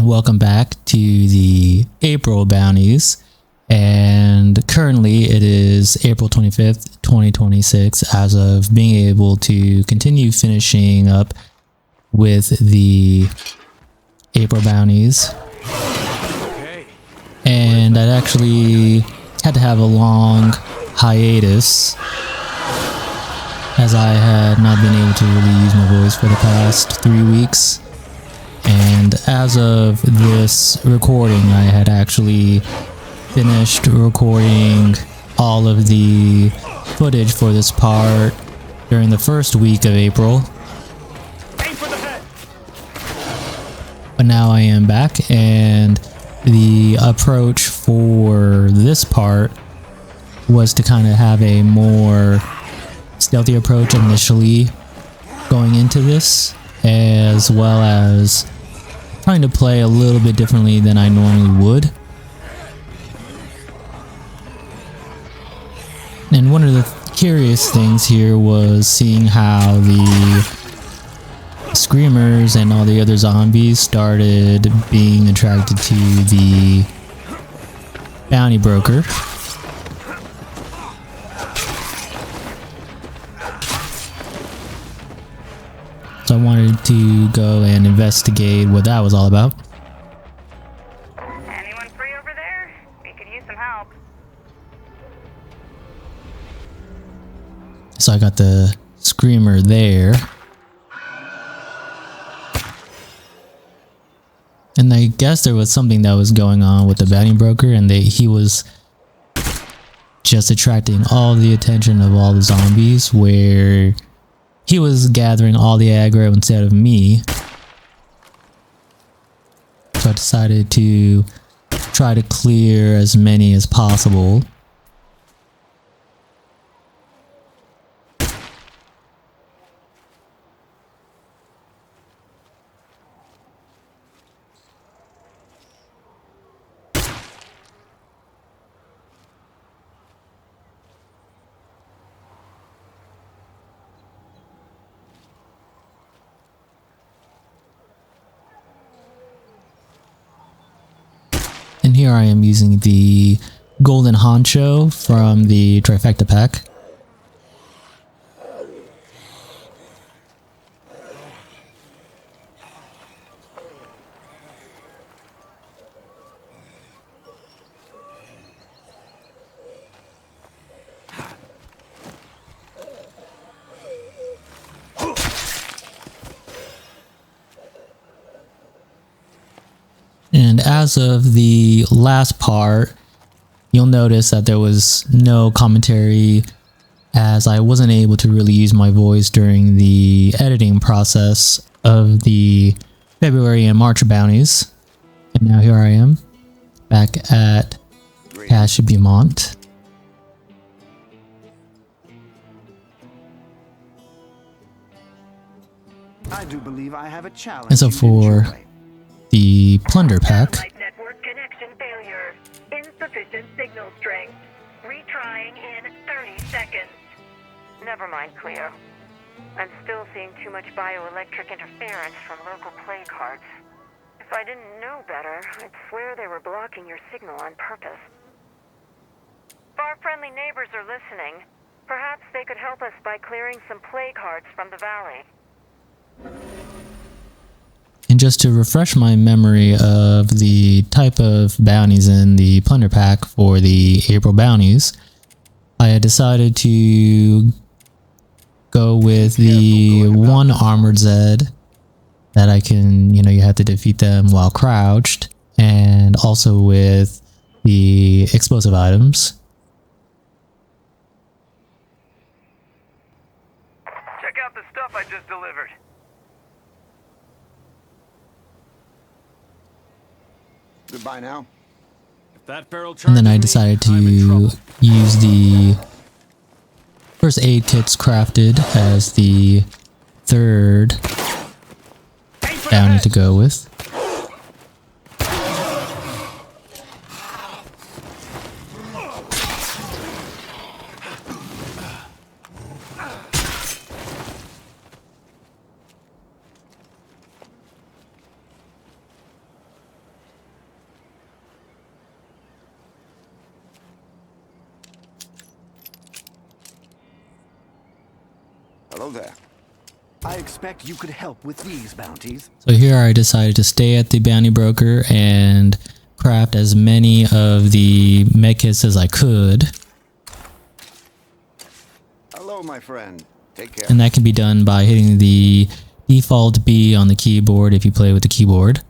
and welcome back to the April bounties. And currently it is April 25th, 2026 as of being able to continue finishing up with the April bounties. And I actually had to have a long hiatus as I had not been able to really use my voice for the past 3 weeks. And as of this recording, I had actually finished recording all of the footage for this part during the first week of April. But now I am back, and the approach for this part was to kind of have a more stealthy approach initially going into this, as well as trying to play a little bit differently than I normally would. And one of the curious things here was seeing how the screamers and all the other zombies started being attracted to the bounty broker. So I wanted to go and investigate what that was all about. Anyone free over there? We could use some help. So I got the screamer there. And I guess there was something that was going on with the bounty broker, and he was just attracting all the attention of all the zombies, where he was gathering all the aggro instead of me. So I decided to try to clear as many as possible. And here I am using the golden honcho from the trifecta pack. And as of the last part, you'll notice that there was no commentary, as I wasn't able to really use my voice during the editing process of the February and March bounties. And now here I am, back at Cache Beaumont. I do believe I have a challenge. And so for the plunder pack, Network connection failure. Insufficient signal strength. Retrying in 30 seconds. Never mind, Cleo. I'm still seeing too much bioelectric interference from local plague hearts. If I didn't know better, I'd swear they were blocking your signal on purpose. If our friendly neighbors are listening, perhaps they could help us by clearing some plague hearts from the valley. and just to refresh my memory of the type of bounties in the plunder pack for the April bounties, I had decided to go with the one armored Zed that I can, you have to defeat them while crouched, and also with the explosive items. Check out the stuff I just delivered. Goodbye now. If that feral And then I charges me, decided to I'm in trouble. use the first aid kits crafted as the third bounty to go with. Hello there. I expect you could help with these bounties. So here I decided to stay at the bounty broker and craft as many of the medkits as I could. Hello, my friend. Take care. And that can be done by hitting the default B on the keyboard if you play with the keyboard.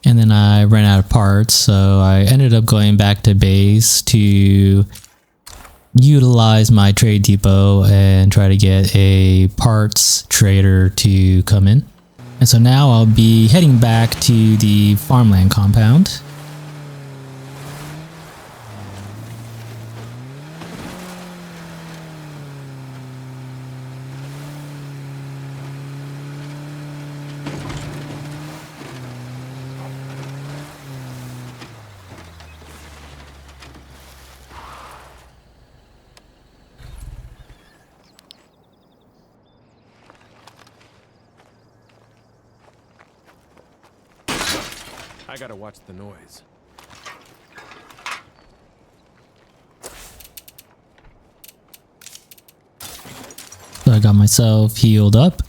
And then I ran out of parts, so I ended up going back to base to utilize my trade depot and try to get a parts trader to come in. And so now I'll be heading back to the farmland compound. I gotta watch the noise. So I got myself healed up.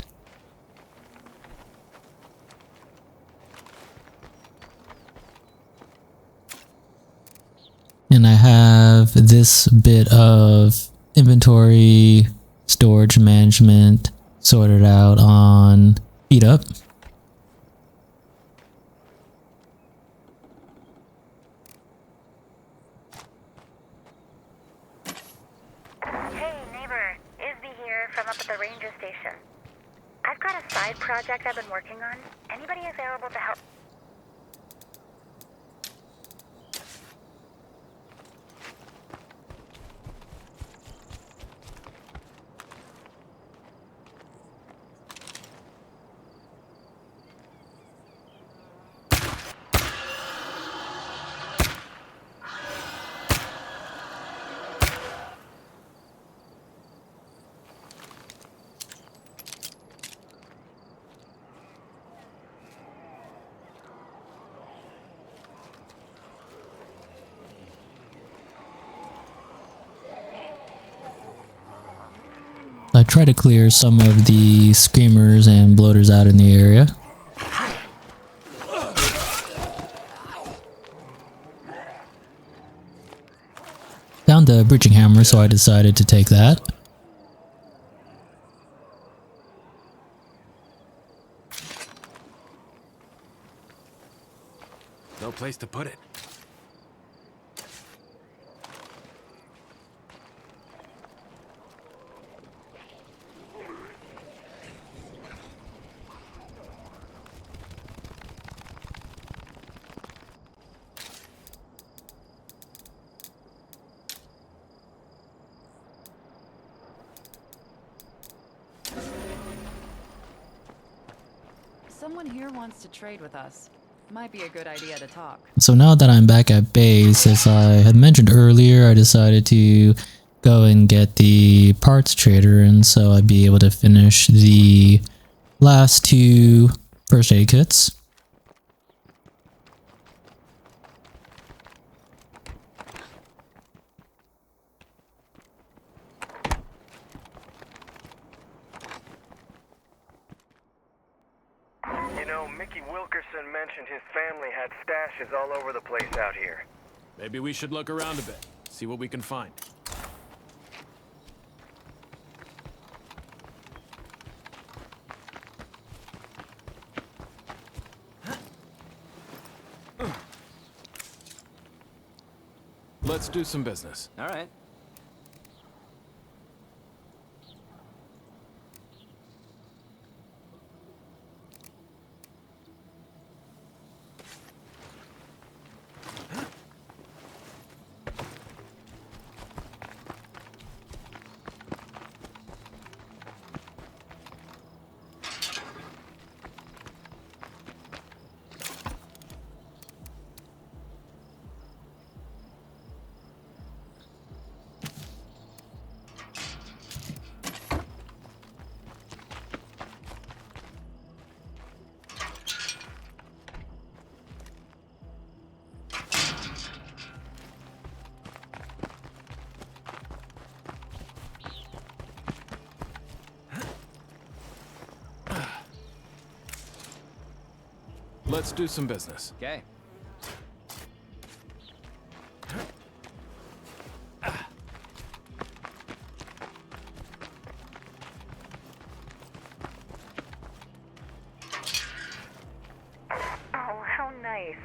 And I have this bit of inventory storage management sorted out on speed up. Hey, neighbor. Isby here from up at the ranger station. I've got a side project I've been working on. Anybody available to help? I try to clear some of the screamers and bloaters out in the area. Found the bridging hammer, so I decided to take that. No place to put it. Someone here wants to trade with us. Might be a good idea to talk. So now that I'm back at base, as I had mentioned earlier, I decided to go and get the parts trader, and so I'd be able to finish the last two first aid kits. You know, Mickey Wilkerson mentioned his family had stashes all over the place out here. Maybe we should look around a bit, see what we can find. Let's do some business. All right. Let's do some business. Okay. Oh, how nice.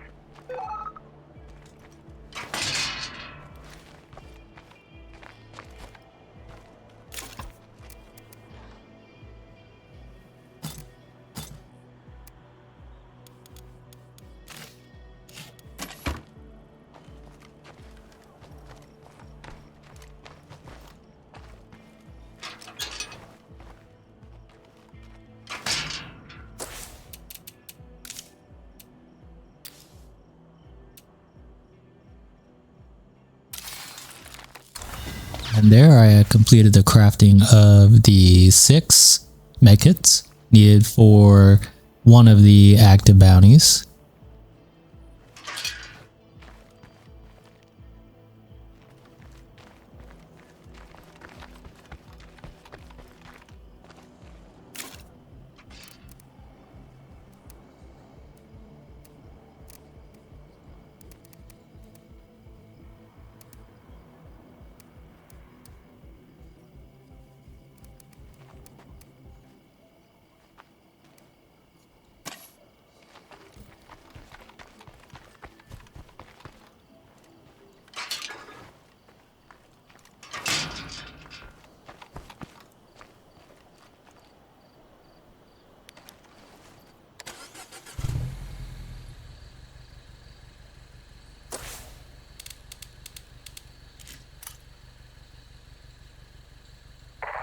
And there I had completed the crafting of the 6 medkits needed for one of the active bounties.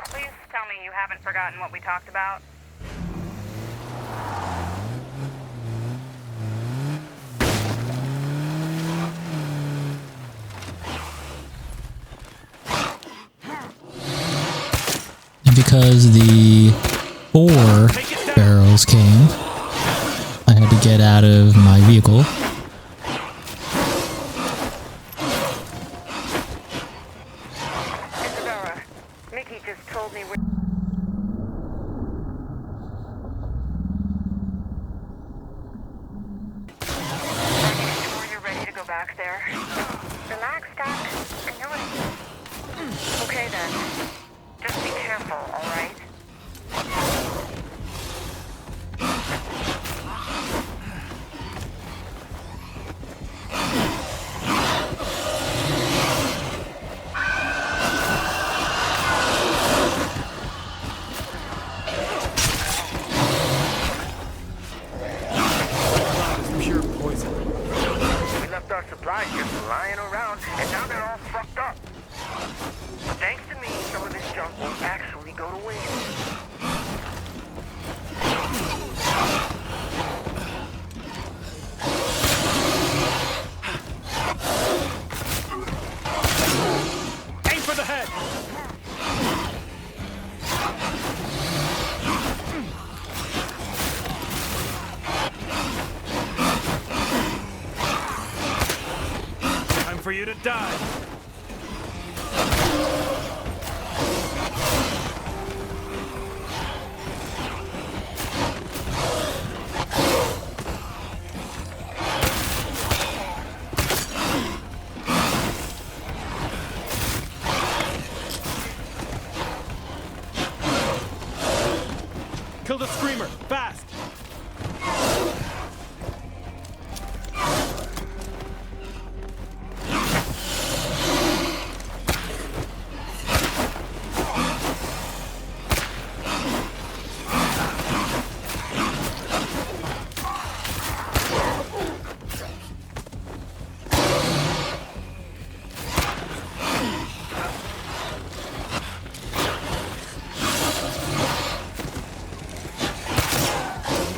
Please tell me you haven't forgotten what we talked about. And because the 4 barrels came, I had to get out of my vehicle. Isabella, Mickey just told me we're... Are you sure you're ready to go back there? Relax, Doc. I know it. Okay, then. Just be careful, all right? Pure poison. We left our supplies just lying around, and now they're all fucked up. But thanks to me, some of this junk won't actually go to waste. Aim for the head! Time for you to die. Kill the screamer, fast!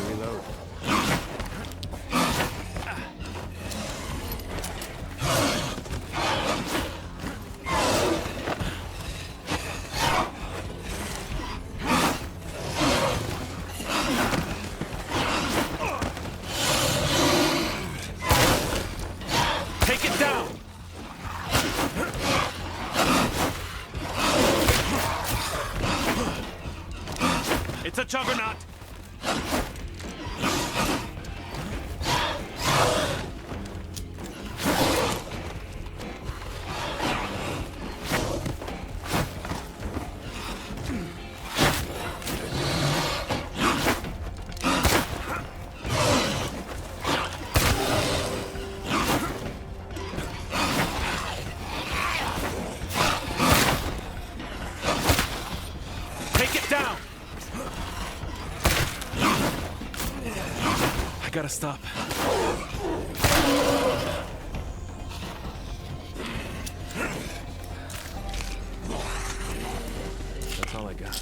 Reload. Take it down! It's a juggernaut! gotta stop. That's all I got.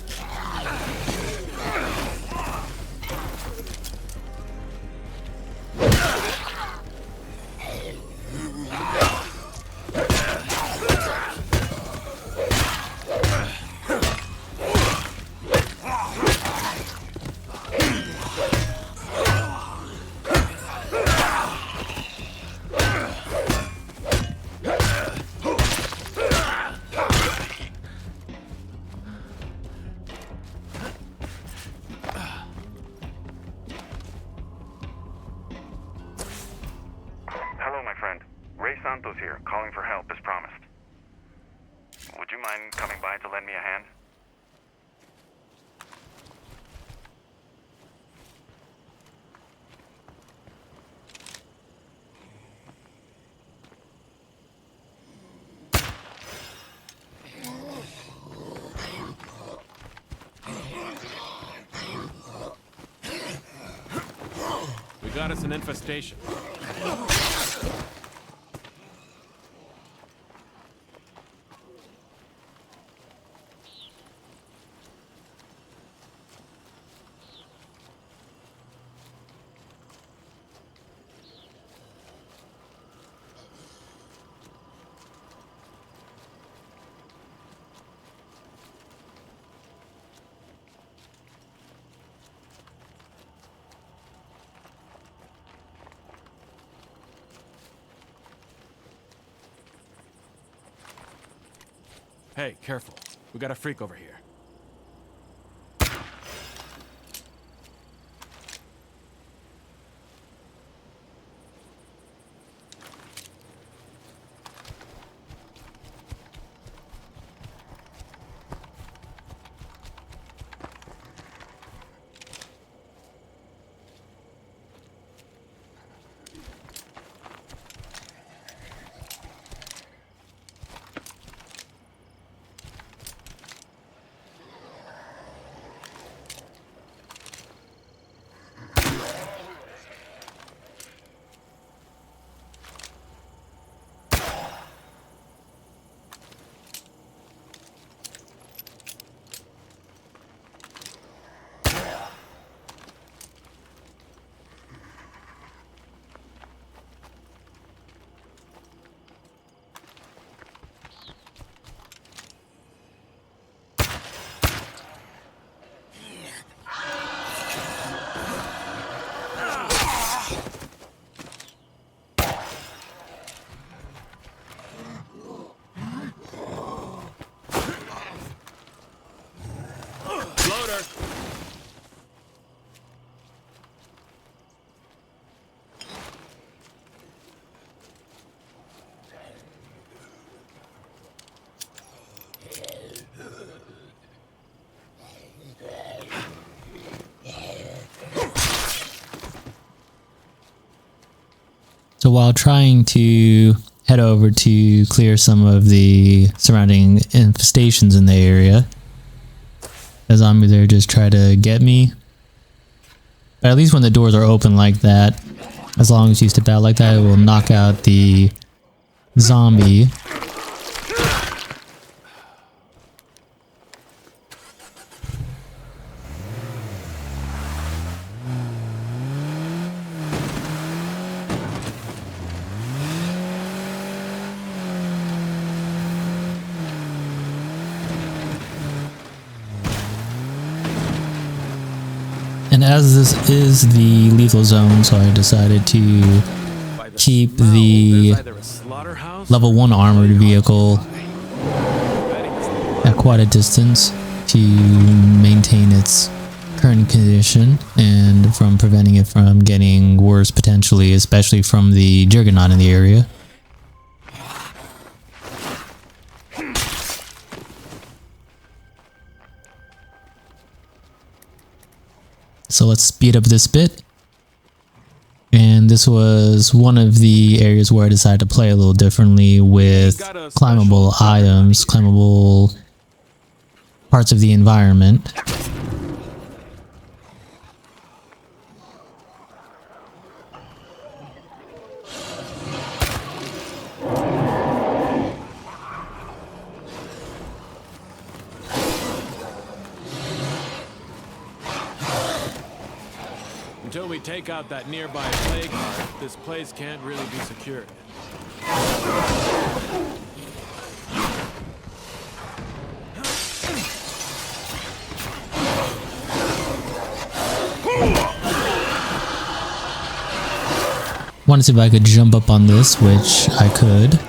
Here, calling for help as promised. Would you mind coming by to lend me a hand? We got us an infestation. Hey, careful. We got a freak over here. So while trying to head over to clear some of the surrounding infestations in the area, a zombie there just try to get me. But at least when the doors are open like that, as long as you step out like that, it will knock out the zombie. And as this is the lethal zone, so I decided to keep the level 1 armored vehicle at quite a distance to maintain its current condition and from preventing it from getting worse potentially, especially from the Juggernaut in the area. So let's speed up this bit. And this was one of the areas where I decided to play a little differently with climbable items, climbable parts of the environment. Until we take out that nearby plague heart, this place can't really be secured. Wanted to see if I could jump up on this, which I could.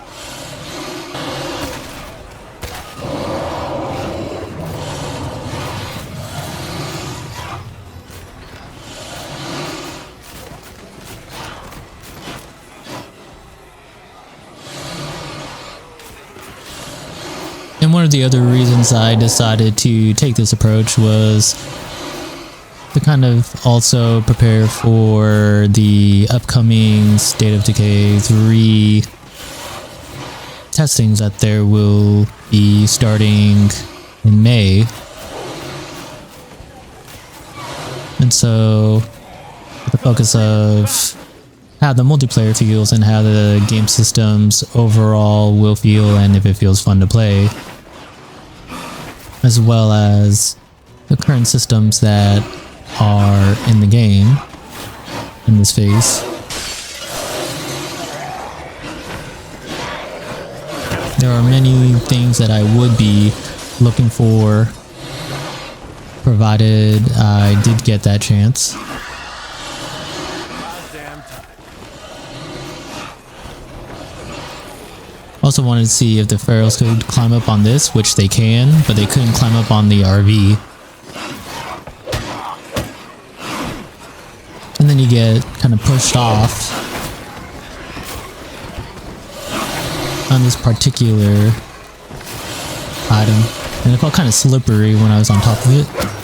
And one of the other reasons I decided to take this approach was to kind of also prepare for the upcoming State of Decay 3 testings that there will be starting in May. And so, with the focus of how the multiplayer feels and how the game systems overall will feel and if it feels fun to play, as well as the current systems that are in the game in this phase. There are many things that I would be looking for, provided I did get that chance. Also wanted to see if the Pharaohs could climb up on this, which they can, but they couldn't climb up on the RV. And then you get kind of pushed off on this particular item. And it felt kind of slippery when I was on top of it.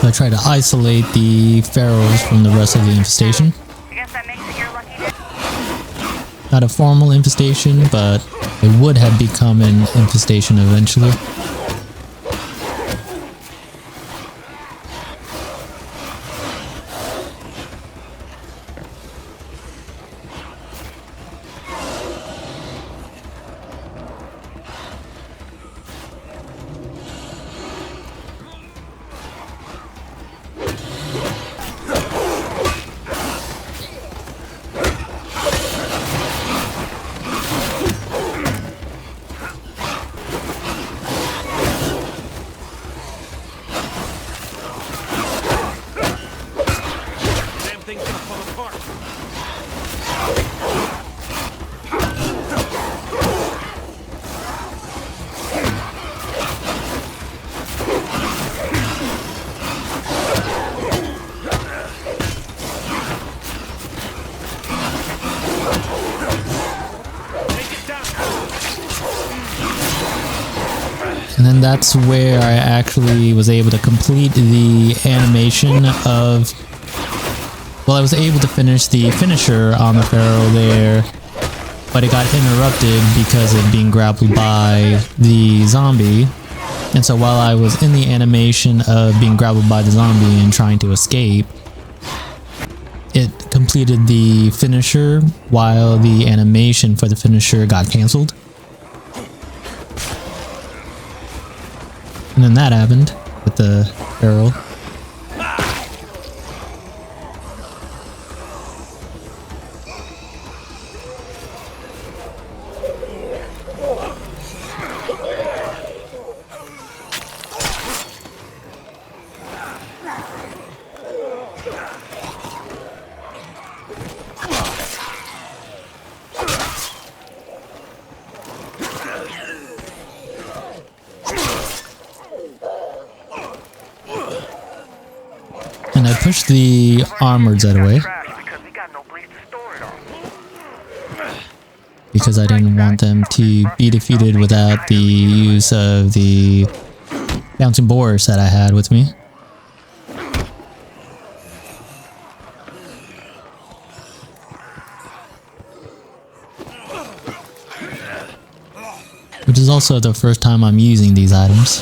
I try to isolate the Pharaohs from the rest of the infestation. I guess that makes it your lucky day. Not a formal infestation, but it would have become an infestation eventually. And then that's where I actually was able to complete the animation of... Well, I was able to finish the finisher on the Pharaoh there, but it got interrupted because of being grappled by the zombie. And so while I was in the animation of being grappled by the zombie and trying to escape, it completed the finisher while the animation for the finisher got cancelled. And then that happened with the barrel. And I pushed the armored Zed away because I didn't want them to be defeated without the use of the bouncing boars that I had with me. Which is also the first time I'm using these items.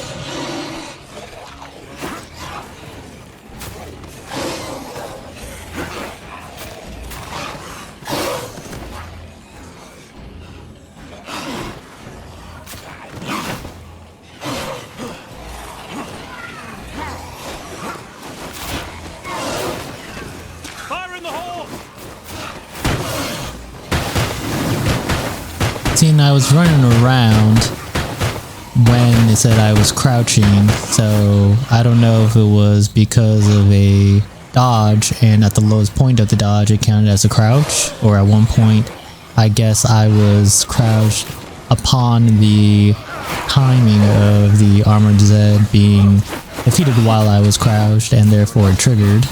And I was running around when it said I was crouching, so I don't know if it was because of a dodge, and at the lowest point of the dodge it counted as a crouch, or at one point I guess I was crouched upon the timing of the armored Zed being defeated while I was crouched, and therefore it triggered.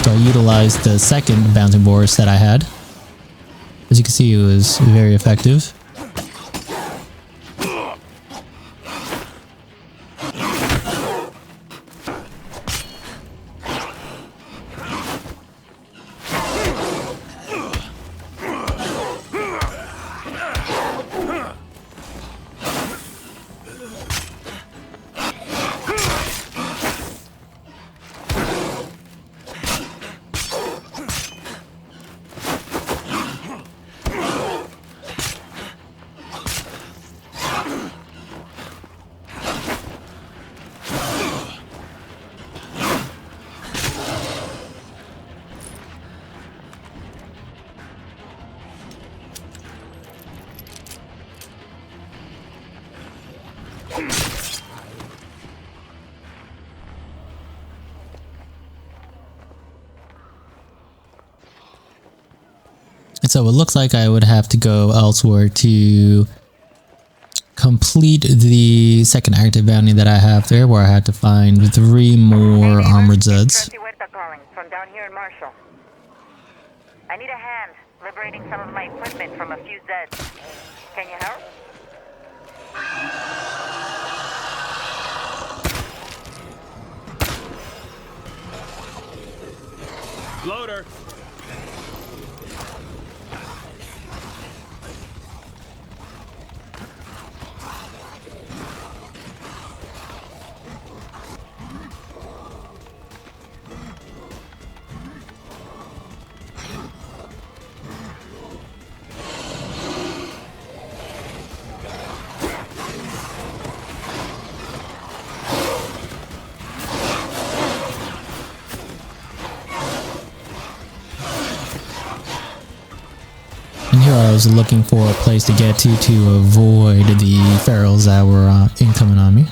So I utilized the second bouncing boars that I had. As you can see, it was very effective. And so it looks like I would have to go elsewhere to complete the second active bounty that I have there, where I had to find 3 more armored Zeds. From down here in Marshall. I need a hand liberating some of my equipment from a few Zeds. Can you help? Loader. And here I was looking for a place to get to avoid the ferals that were incoming on me.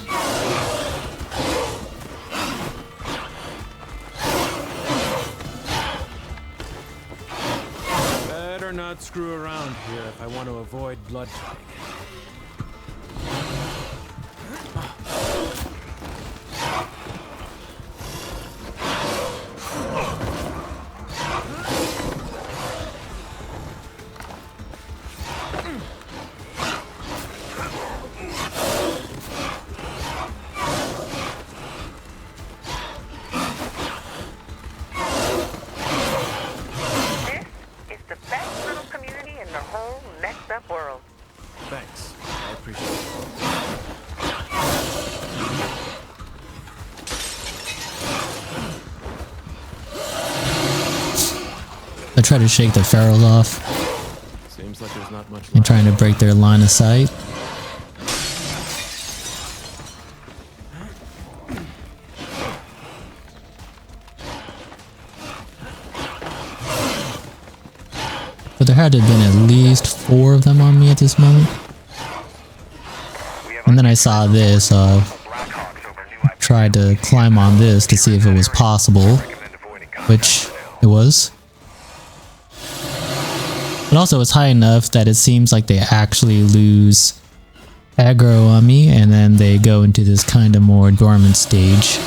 Better not screw around here if I want to avoid bloodshed. I try to shake the ferals off Seems like there's not much and left. trying to break their line of sight. But there had to have been at least 4 of them on me at this moment. And then I saw this, tried to climb on this to see if it was possible, which it was. But also it's high enough that it seems like they actually lose aggro on me and then they go into this kind of more dormant stage.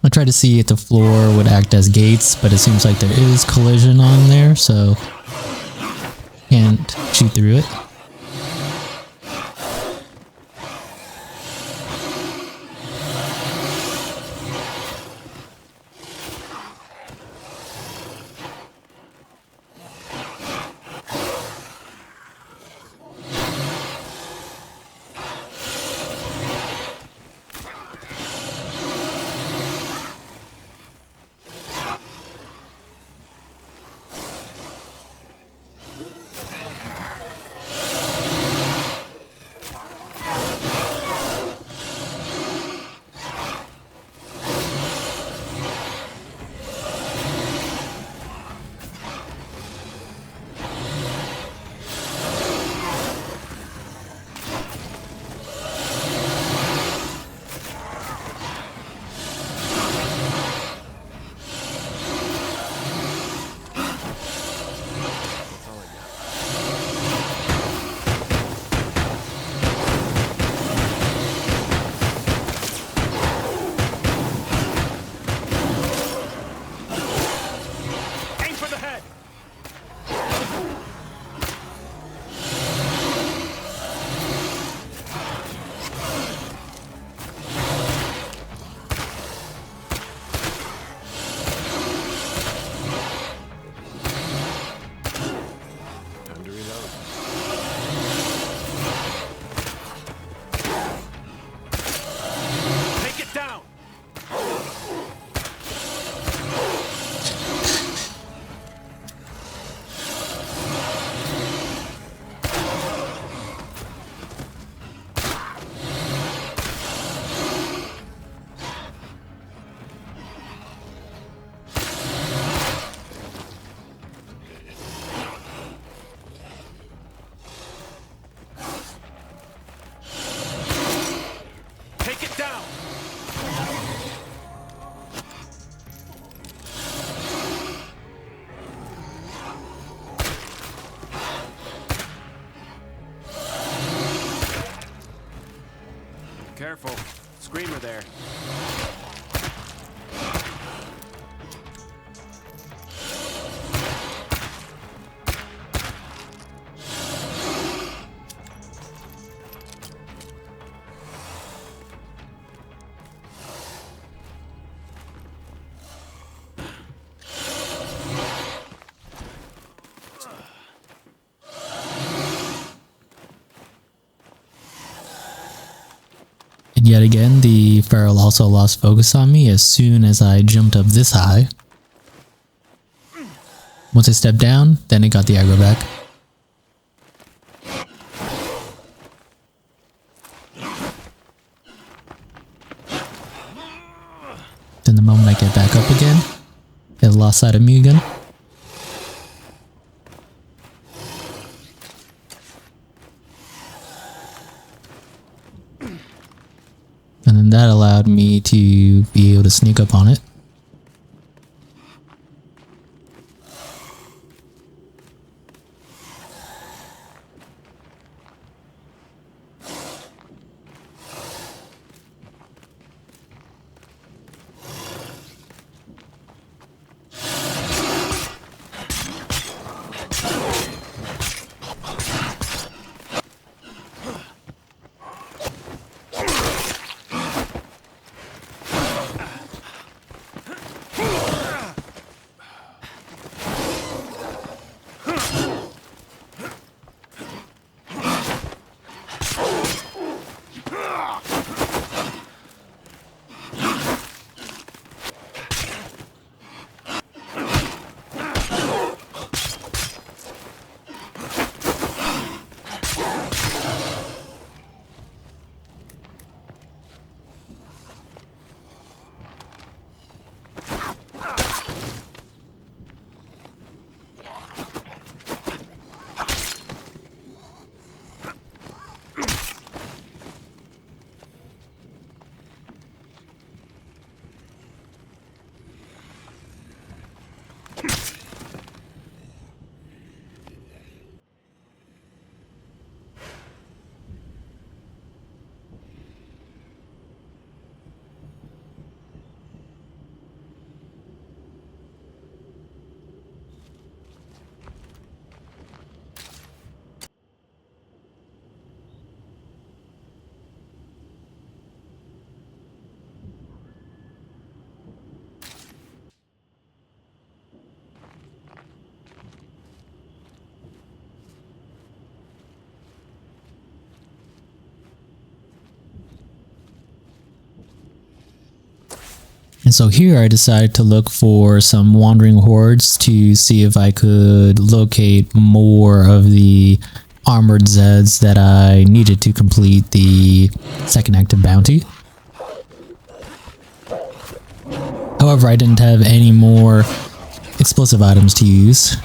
I tried to see if the floor would act as gates, but it seems like there is collision on there, so can't shoot through it. Careful. Screamer there. And yet again, the feral also lost focus on me as soon as I jumped up this high. Once I stepped down, then it got the aggro back. Then the moment I get back up again, it lost sight of me again. And then that allowed me to be able to sneak up on it. And so here I decided to look for some wandering hordes to see if I could locate more of the armored Zeds that I needed to complete the second active bounty. However, I didn't have any more explosive items to use.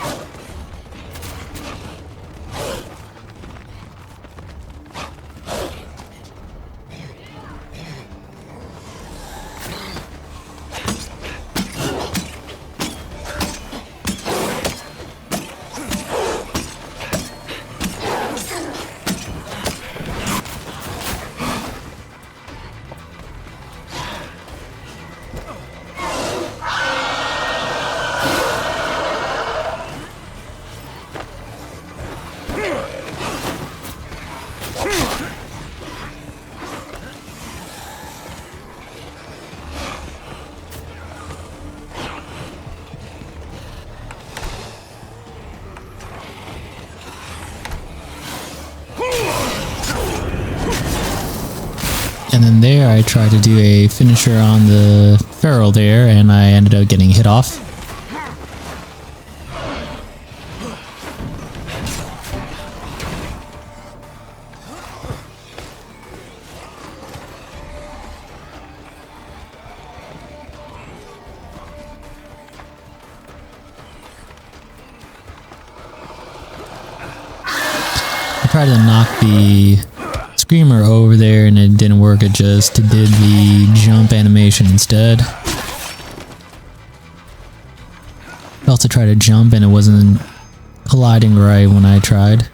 And then there I tried to do a finisher on the feral there, and I ended up getting hit off. I tried to knock the screamer over there and it didn't work. It just did the jump animation instead. I also tried to jump and it wasn't colliding right when I tried.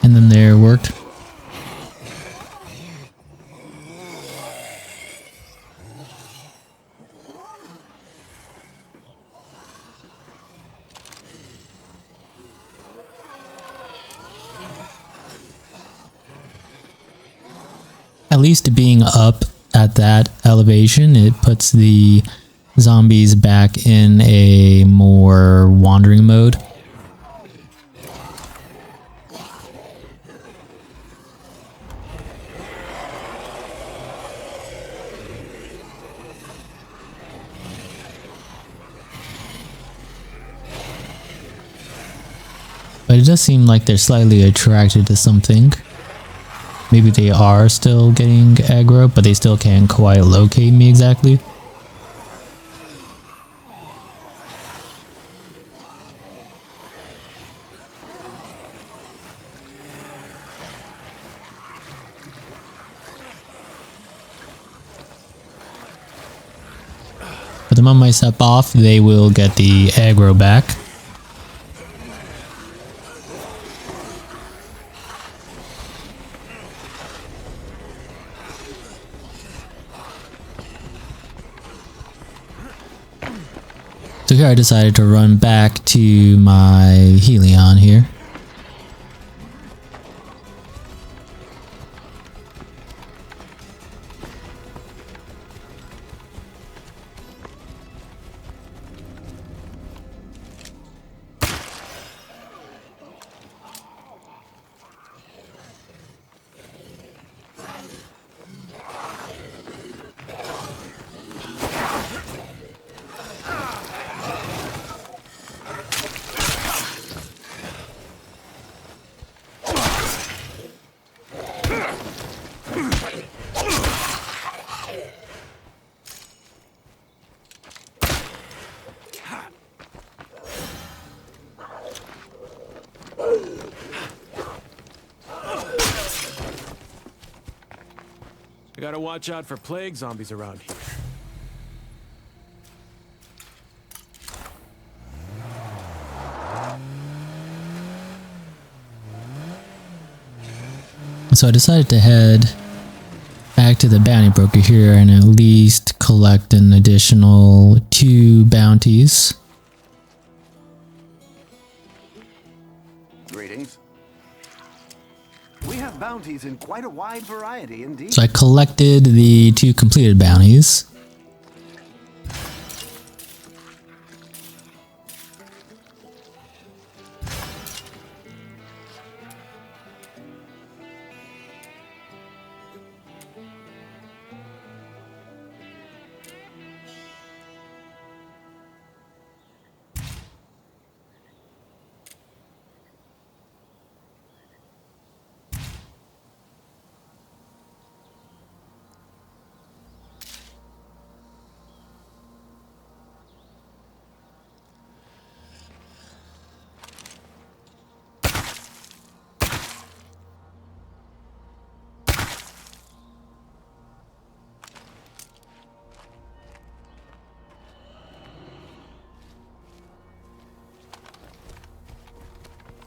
And then there it worked. At least being up at that elevation, it puts the zombies back in a more wandering mode. But it does seem like they're slightly attracted to something. Maybe they are still getting aggro, but they still can't quite locate me exactly. But the moment I step off, they will get the aggro back. So here I decided to run back to my Helion here. I gotta watch out for plague zombies around here. So I decided to head back to the bounty broker here and at least collect an additional 2 bounties. Greetings. We have bounties in quite a wide variety indeed. So I collected the 2 completed bounties.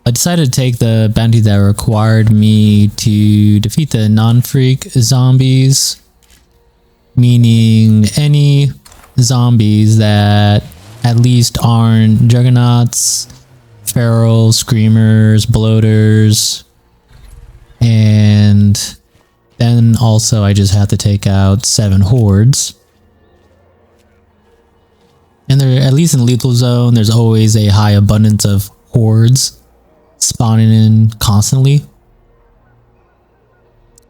I decided to take the bounty that required me to defeat the non-freak zombies, meaning any zombies that at least aren't juggernauts, feral, screamers, bloaters, and then also I just had to take out 7 hordes. And there, at least in Lethal Zone, there's always a high abundance of hordes spawning in constantly.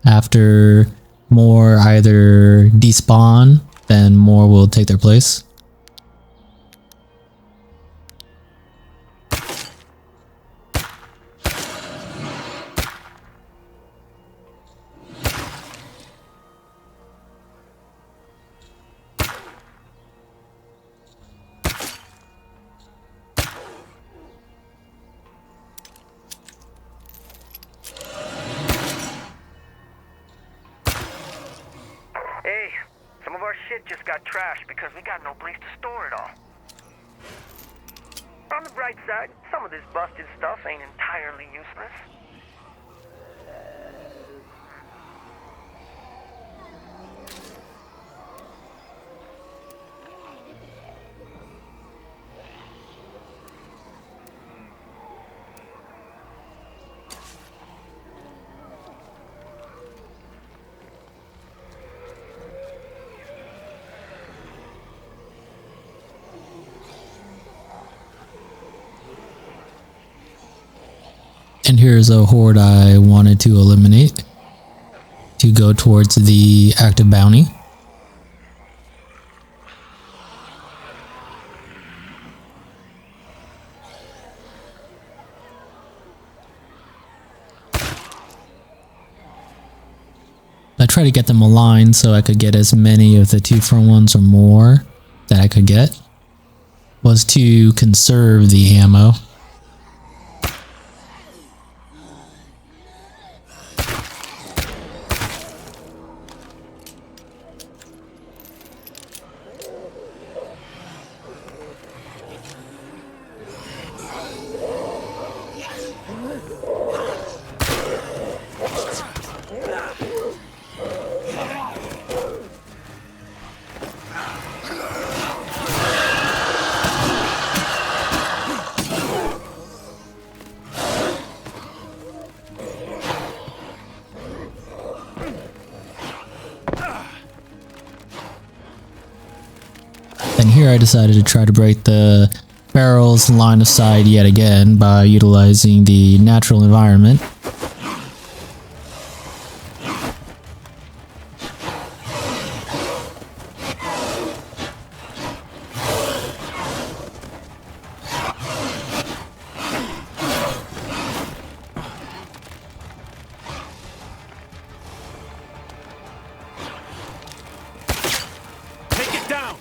After more either despawn, then more will take their place. Hey, some of our shit just got trashed because we got no place to store it all. On the bright side, some of this busted stuff ain't entirely useless. And here's a horde I wanted to eliminate to go towards the active bounty. I tried to get them aligned so I could get as many of the 2 front ones or more that I could get. Was to conserve the ammo. And here I decided to try to break the barrel's line of sight yet again by utilizing the natural environment. Take it down!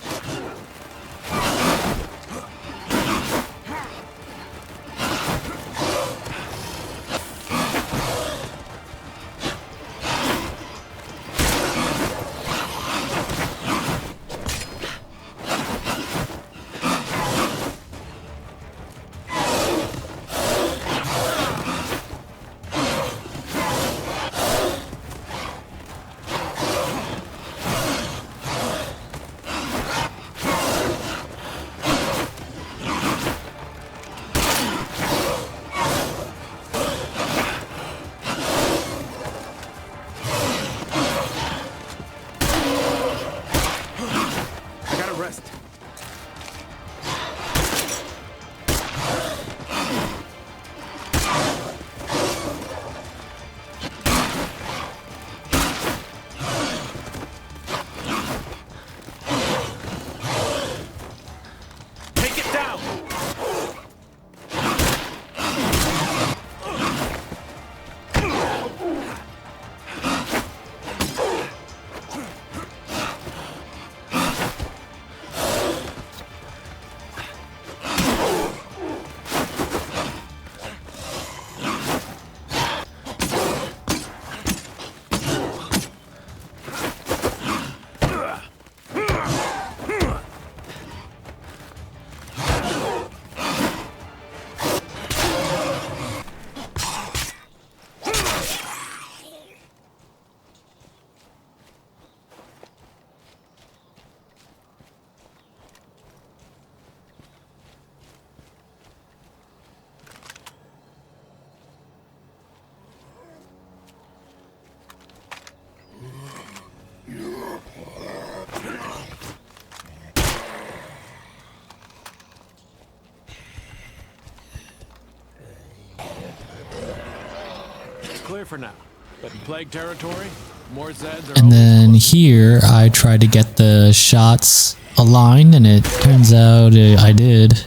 clear for now. But in plague territory, more Zeds are. And then here, I tried to get the shots aligned, and it turns out I did.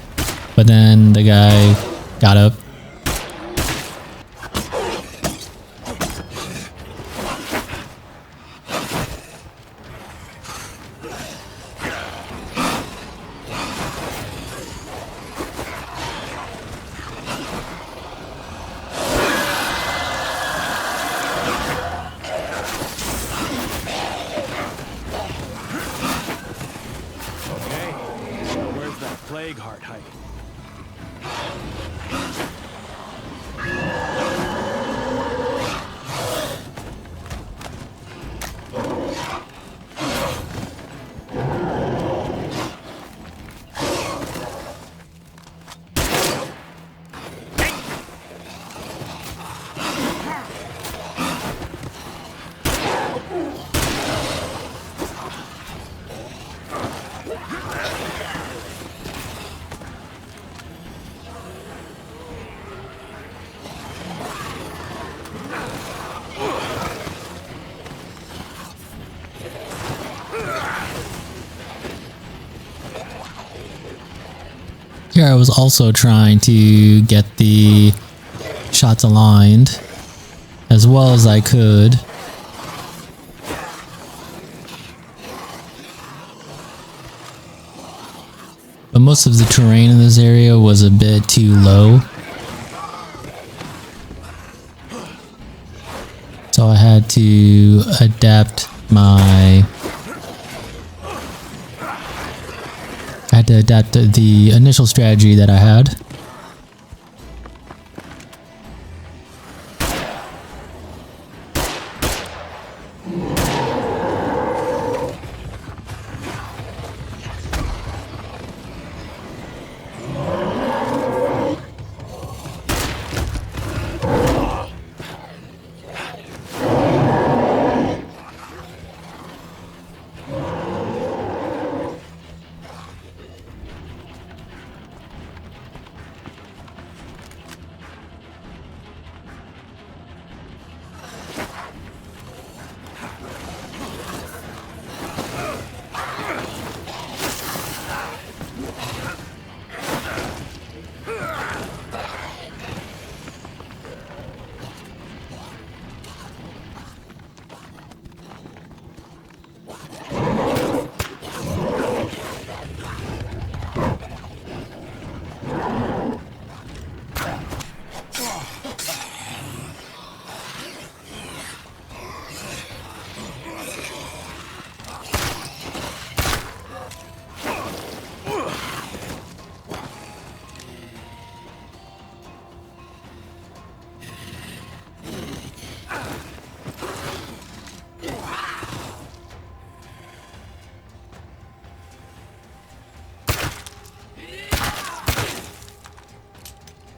But then the guy got up. Plague heart hiding. Here I was also trying to get the shots aligned as well as I could. But most of the terrain in this area was a bit too low. So I had to adapt the initial strategy that I had.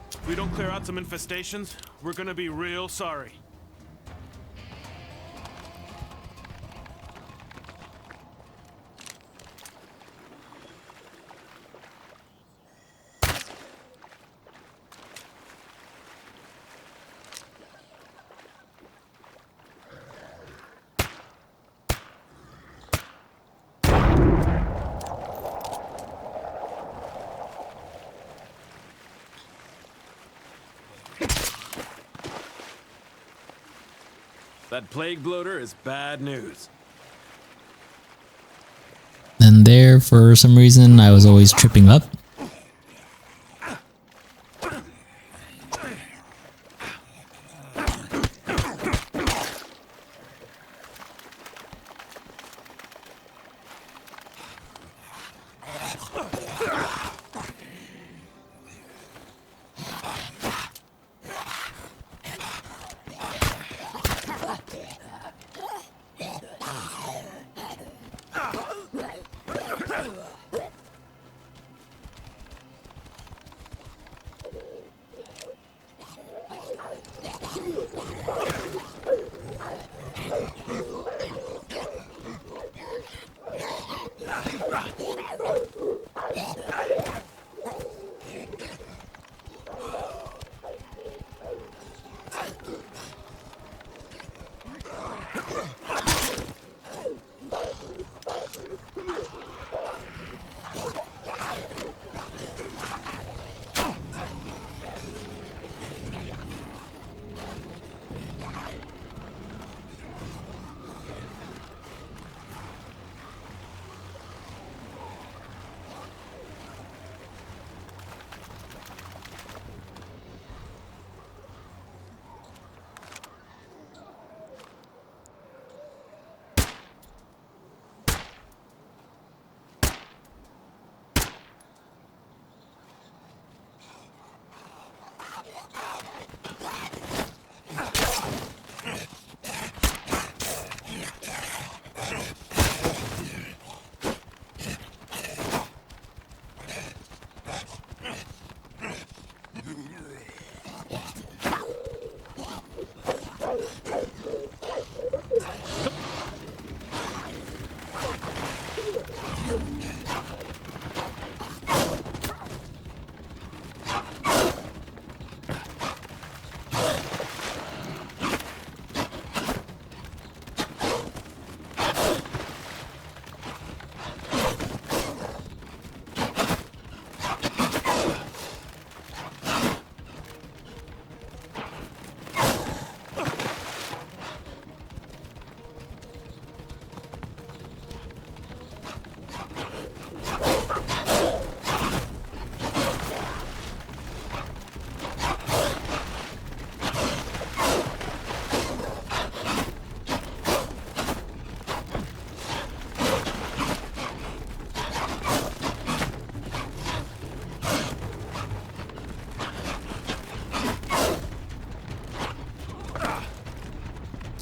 If we don't clear out some infestations, we're gonna be real sorry. That plague bloater is bad news. And there, for some reason, I was always tripping up.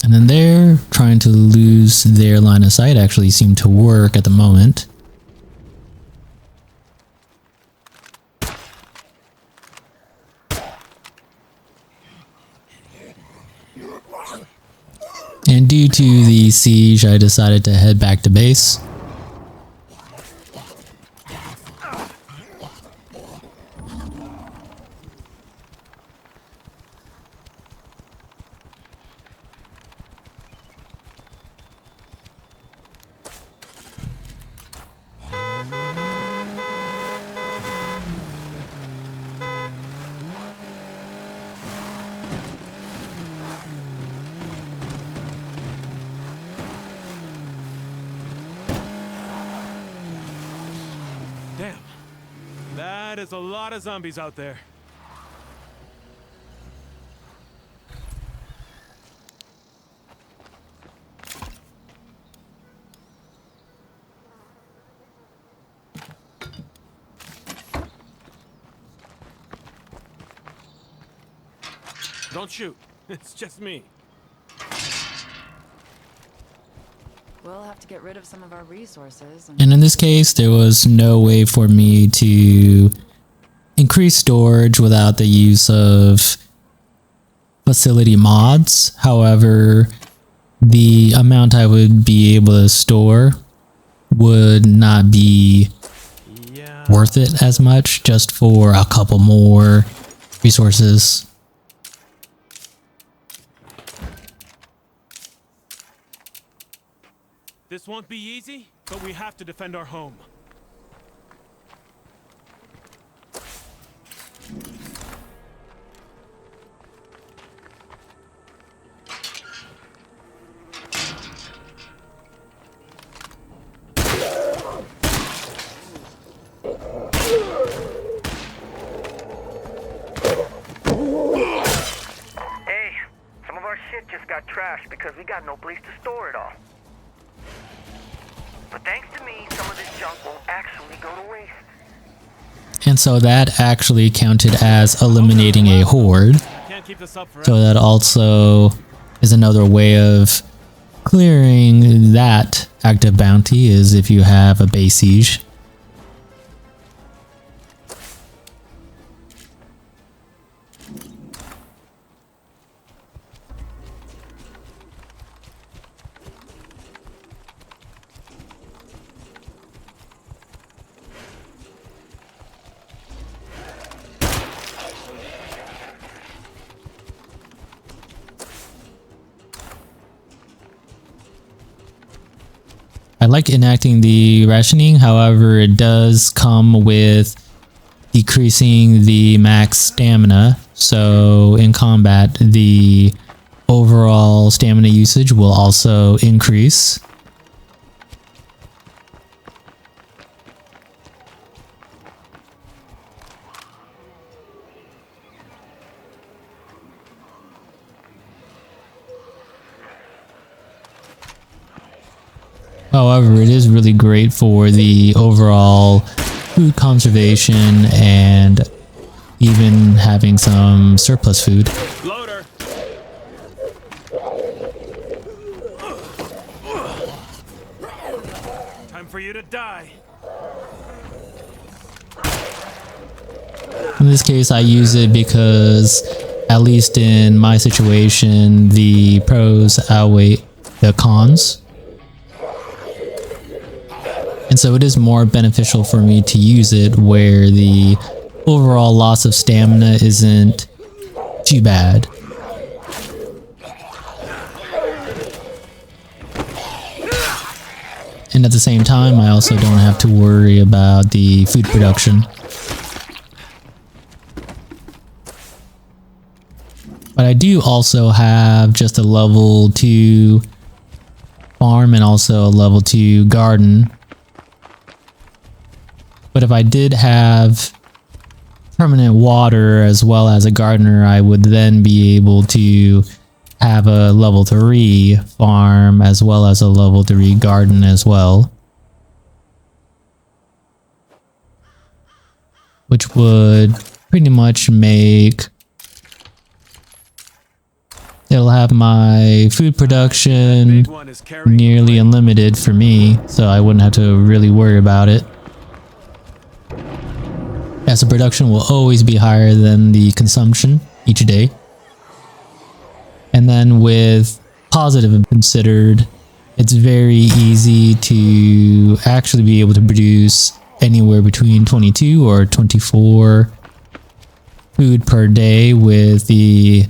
And then they're trying to lose their line of sight actually seem to work at the moment. And due to the siege, I decided to head back to base. Damn. That is a lot of zombies out there. Don't shoot. It's just me. We'll have to get rid of some of our resources. And in this case, there was no way for me to increase storage without the use of facility mods. However, the amount I would be able to store would not be worth it as much just for a couple more resources. This won't be easy, but we have to defend our home. Hey, some of our shit just got trashed because we got no place to store it all. But thanks to me, some of this junk won't actually go to waste. And so that actually counted as eliminating a horde. Can't keep this up forever. So that also is another way of clearing that active bounty, is if you have a base siege. I like enacting the rationing, however, it does come with decreasing the max stamina. So in combat, the overall stamina usage will also increase. However, it is really great for the overall food conservation and even having some surplus food. Loader. Time for you to die. In this case, I use it because, at least in my situation, the pros outweigh the cons. And so it is more beneficial for me to use it where the overall loss of stamina isn't too bad. And at the same time, I also don't have to worry about the food production. But I do also have just a level 2 farm and also a level 2 garden. But if I did have permanent water as well as a gardener, I would then be able to have a level 3 farm as well as a level 3 garden as well. Which would pretty much make it'll have my food production Big one is carrying nearly unlimited for me, so I wouldn't have to really worry about it. As the production will always be higher than the consumption each day. And then with positive considered, it's very easy to actually be able to produce anywhere between 22 or 24 food per day with the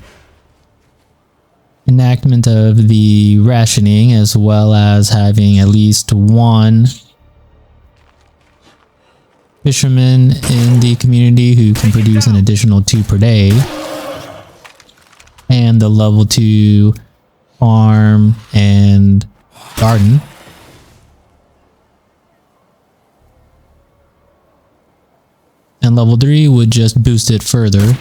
enactment of the rationing, as well as having at least one fisherman in the community who can produce an additional 2 per day, and the level 2 farm and garden. And level 3 would just boost it further.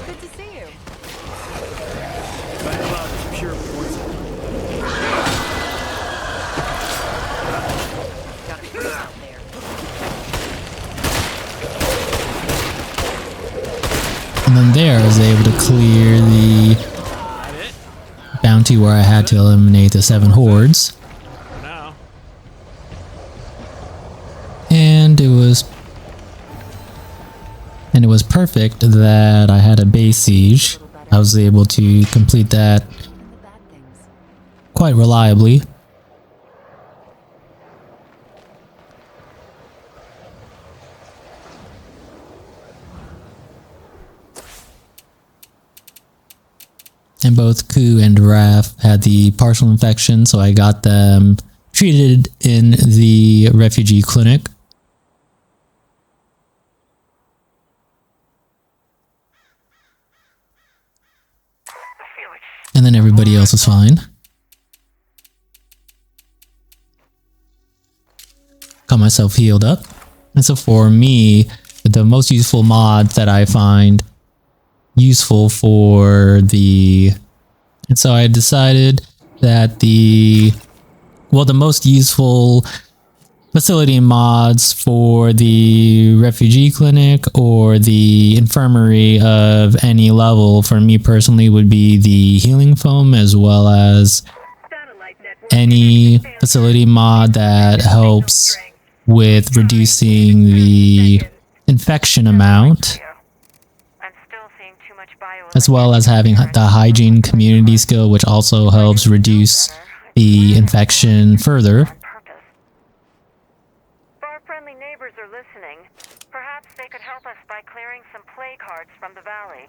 Good to see you. bailout is pure poison. Got a food out there. And then there I was able to clear the bounty where I had to eliminate the 7 hordes. For now. And it was perfect that I had a base siege. I was able to complete that The bad things. quite reliably. And both Ku and Raph had the partial infection, so I got them treated in the refugee clinic. And then everybody else was fine. Got myself healed up. And so for me, the most useful mods that I find useful for the... And so I decided that the most useful facility mods for the refugee clinic or the infirmary of any level for me personally would be the healing foam, as well as any facility mod that helps with reducing the infection amount, I'm still seeing too much as well as having the hygiene community skill, which also helps reduce the infection further. purpose. If our friendly neighbors are listening, perhaps they could help us by clearing some plague hearts from the valley.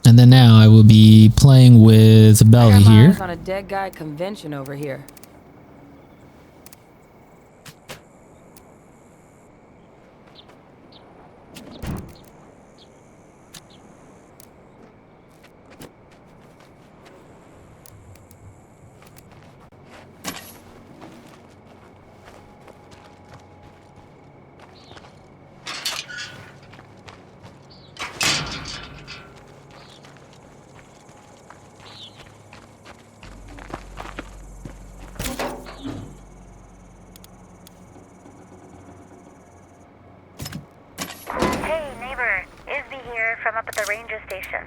And then now I will be playing with Belly Got my here. eyes on a dead guy convention over here. station.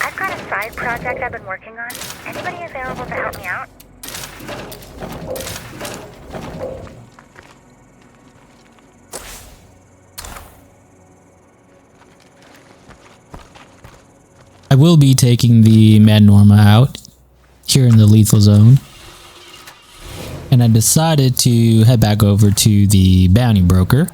I've got a side project I've been working on. Anybody available to help me out? I will be taking the Mad Norma out here in the lethal zone. And I decided to head back over to the bounty broker.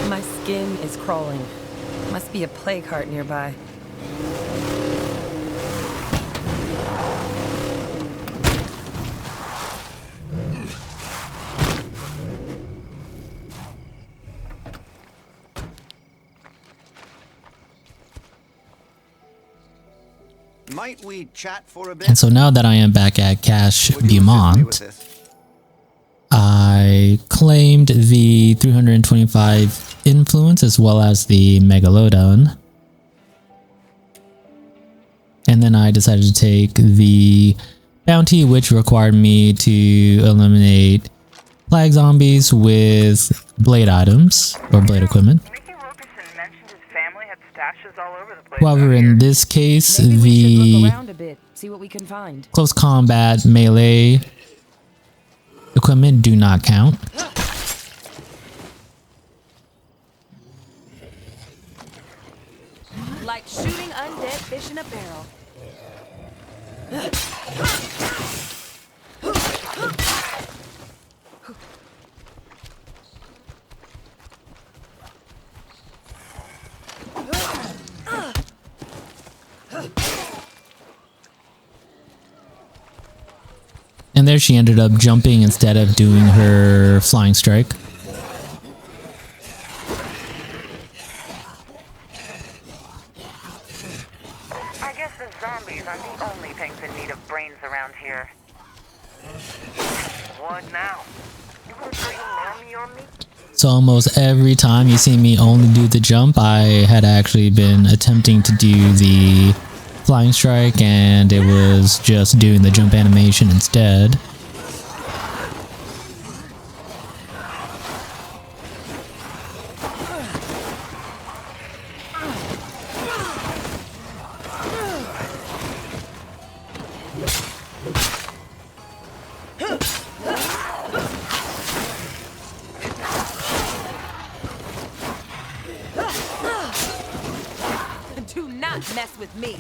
My skin is crawling. Must be a plague heart nearby. Might we chat for a bit? And so now that I am back at Cache Would you assist me with Beaumont, this? I claimed the 325 influence as well as the Megalodon. And then I decided to take the bounty, which required me to eliminate plague zombies with blade items or blade equipment. Mickey Wilkerson mentioned his family had stashes all over the place. However, in this case, Maybe we should the look around a bit, see what we can find. close combat melee equipment do not count. Like shooting undead fish in a barrel. And there she ended up jumping instead of doing her flying strike. I guess the zombies aren't the only things in need of brains around here. What now? You want to throw your mommy on me? So almost every time you see me only do the jump, I had actually been attempting to do the flying strike, and it was just doing the jump animation instead. Do not mess with me.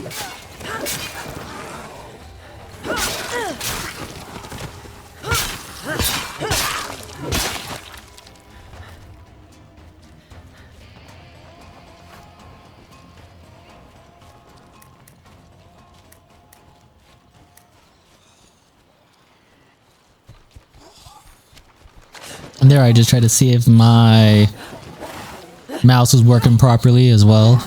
And there I just tried to see if my mouse was working properly as well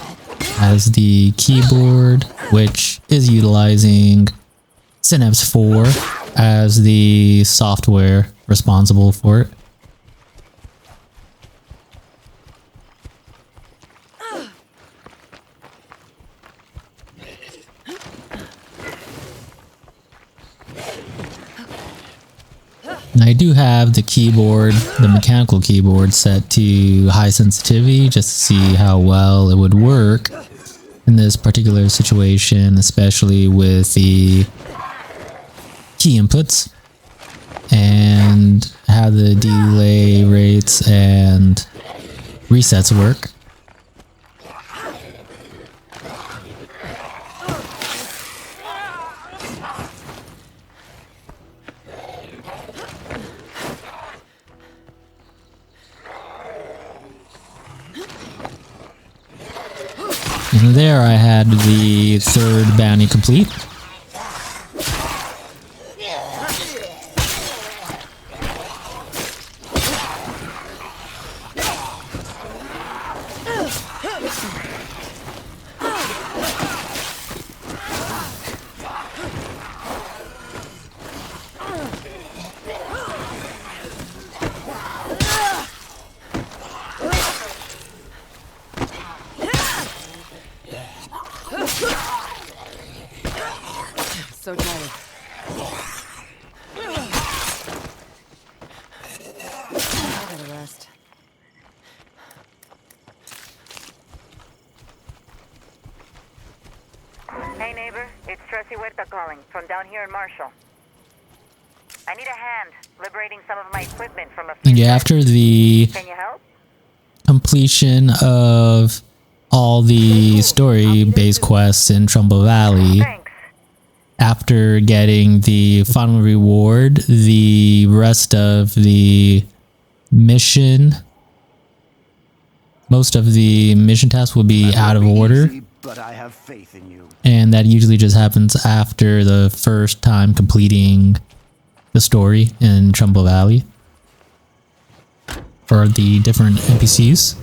as the keyboard, which is utilizing Synapse 4 as the software responsible for it. And I do have the keyboard, the mechanical keyboard, set to high sensitivity just to see how well it would work in this particular situation, especially with the key inputs and how the delay rates and resets work. And there I had the third bounty complete. calling from down here in Marshall. I need a hand liberating some of my equipment from a few... And after the Can you help? completion of all the story-based quests in Trumbull Valley, Thanks. after getting the final reward, the rest of the mission, most of the mission tasks will be out of order. Easy, but I have faith in you. And that usually just happens after the first time completing the story in Trumbull Valley for the different NPCs.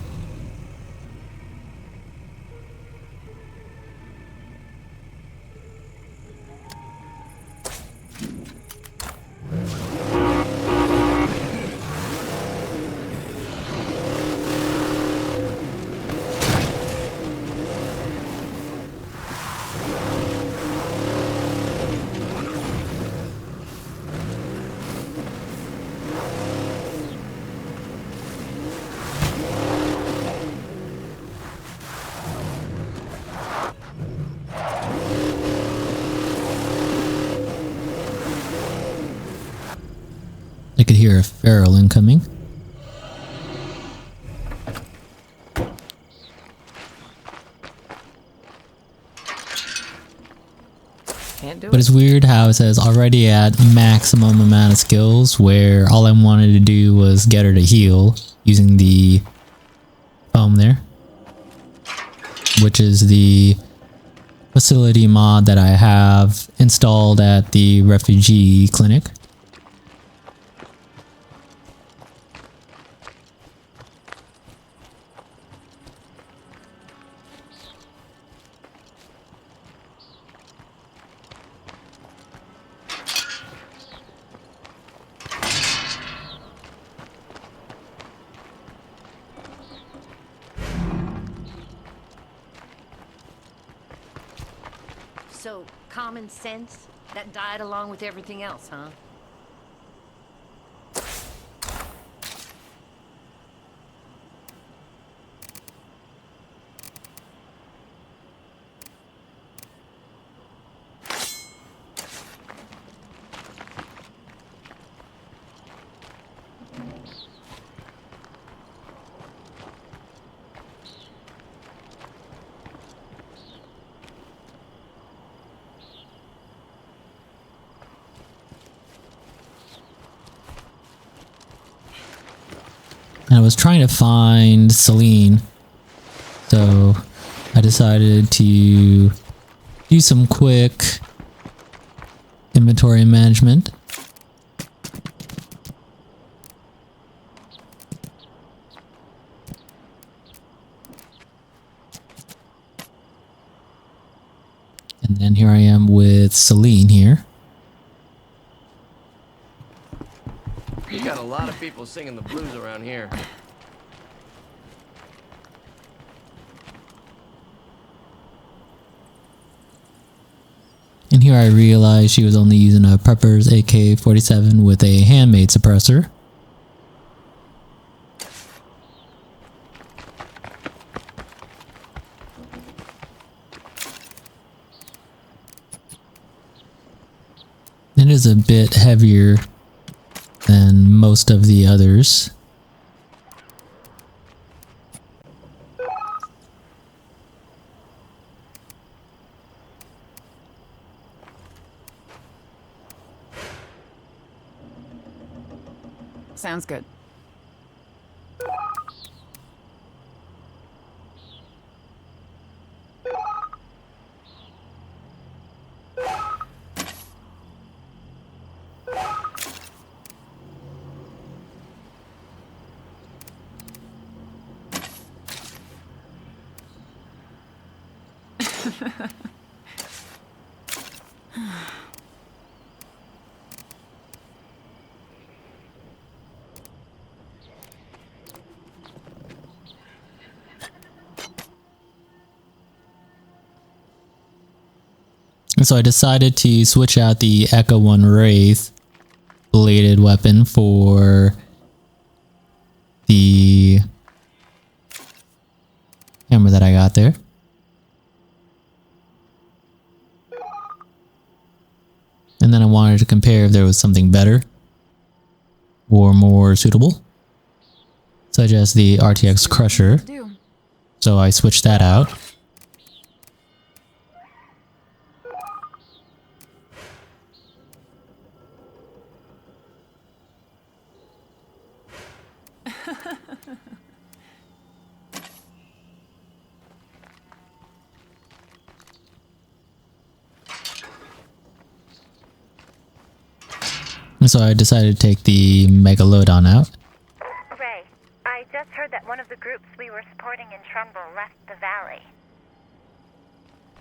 I could hear a feral incoming. Can't do But it. it's weird how it says already at maximum amount of skills, where all I wanted to do was get her to heal using the foam there, which is the facility mod that I have installed at the refugee clinic. So, common sense, that died along with everything else, huh? And I was trying to find Celine, so I decided to do some quick inventory management. And then here I am with Celine here. We got a lot of people singing the blues around here. And here I realized she was only using a Prepper's AK-47 with a handmade suppressor. It is a bit heavier than most of the others. Sounds good. And so I decided to switch out the Echo 1 Wraith bladed weapon for the hammer that I got there. And then I wanted to compare if there was something better or more suitable, such as the RTX Crusher. So I switched that out. And so I decided to take the Megalodon out. Ray, I just heard that one of the groups we were supporting in Trumbull left the valley.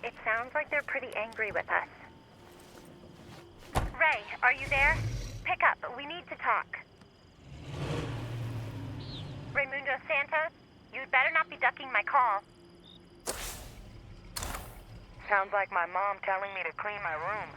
It sounds like they're pretty angry with us. Ray, are you there? Pick up, we need to talk. Raimundo Santos, you'd better not be ducking my call. Sounds like my mom telling me to clean my room.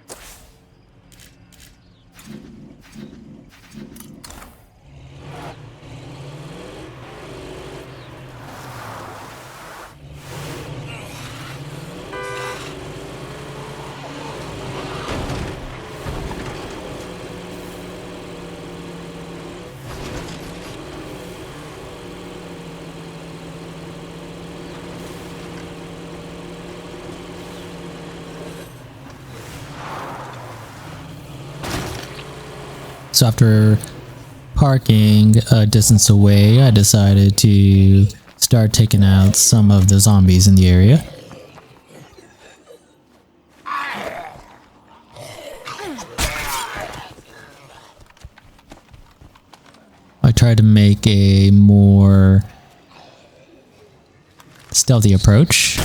So after parking a distance away, I decided to start taking out some of the zombies in the area. I tried to make a more stealthy approach.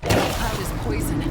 Cloud is poison.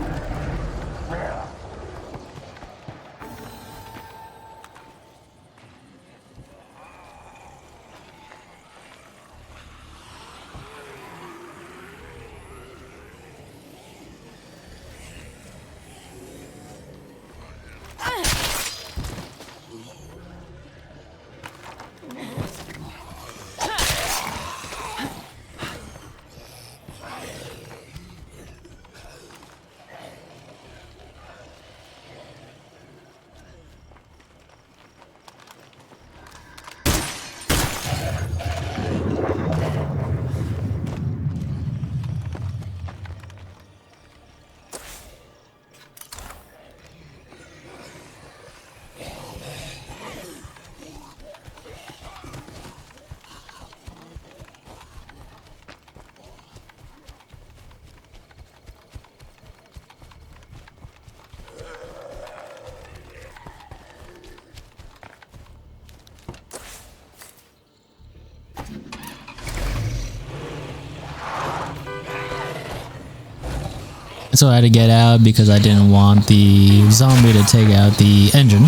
So I had to get out because I didn't want the zombie to take out the engine.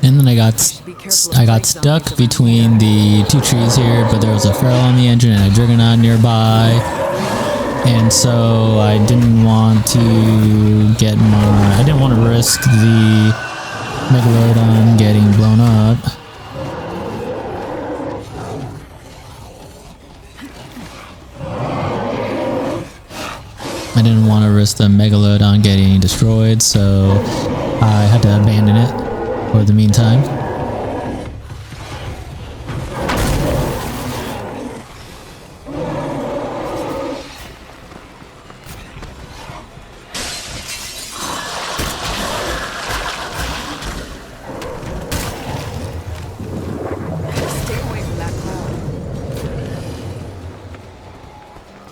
And then I got stuck between the two trees here, but there was a feral on the engine and a Juggernaut nearby. And so I didn't want to I didn't want to risk the Megalodon getting blown up. risk the megalodon getting destroyed, so I had to abandon it for the meantime.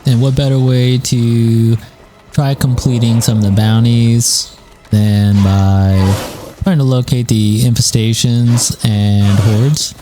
And what better way to try completing some of the bounties than by trying to locate the infestations and hordes.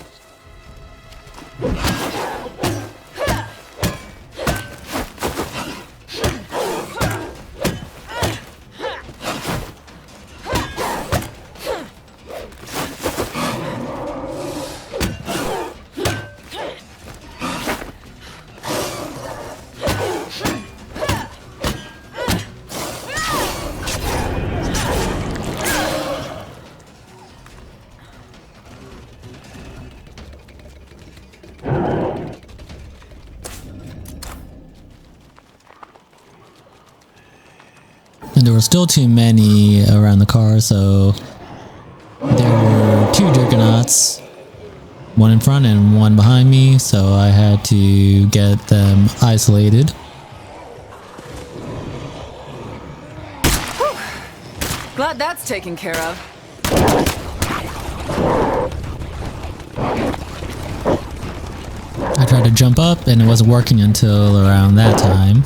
And there were still too many around the car, so there were 2 Juggernots, one in front and one behind me, so I had to get them isolated. Glad that's taken care of. I tried to jump up and it wasn't working until around that time.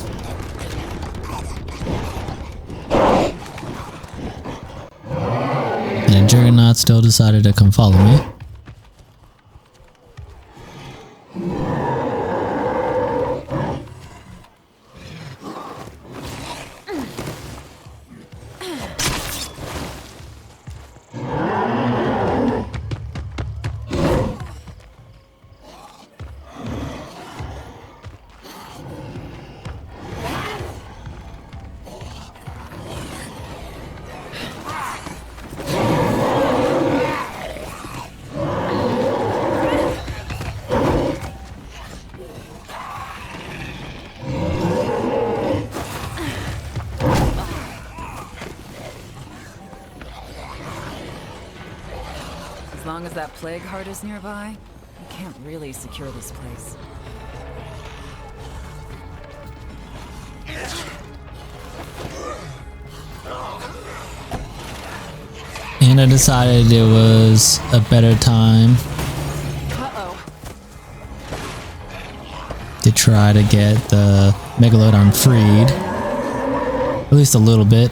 And the Juggernaut still decided to come follow me. As long as that plague heart is nearby, we can't really secure this place. And I decided it was a better time to try to get the Megalodon freed. At least a little bit.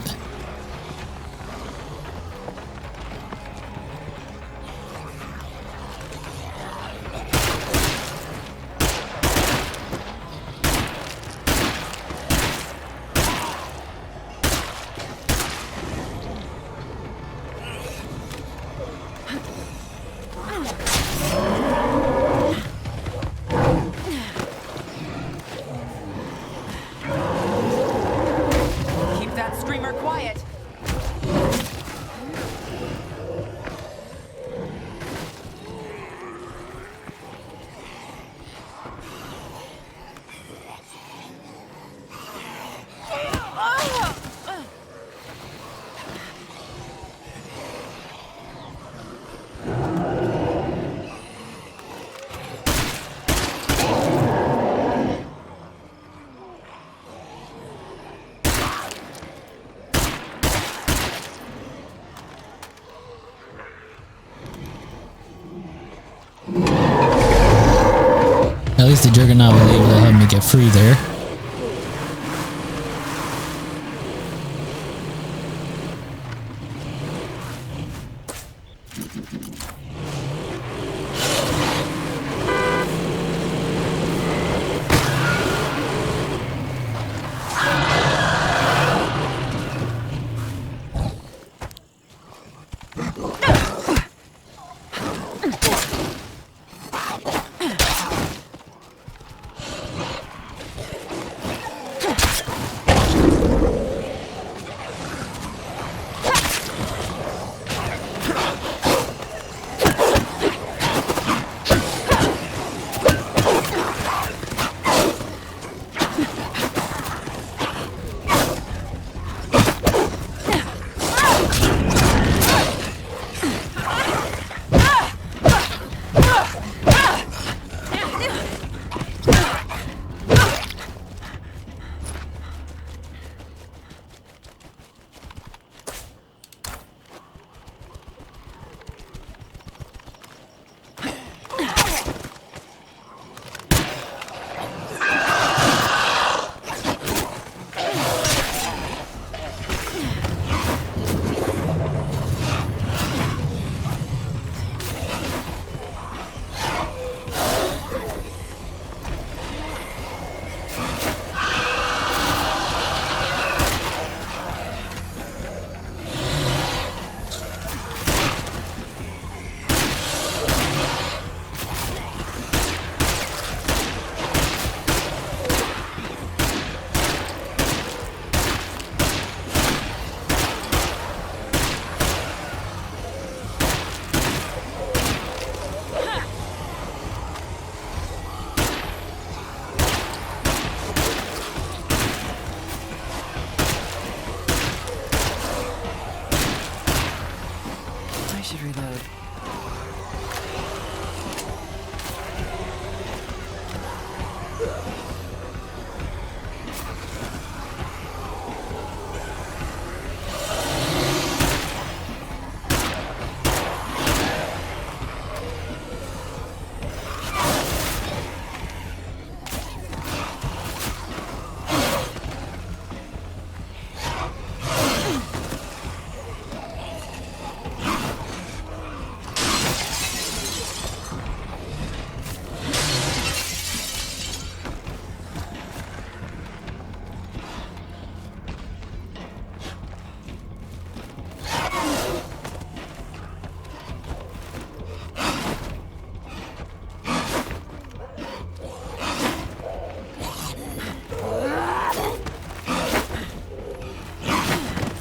At least the Juggernaut was able to help me get free there.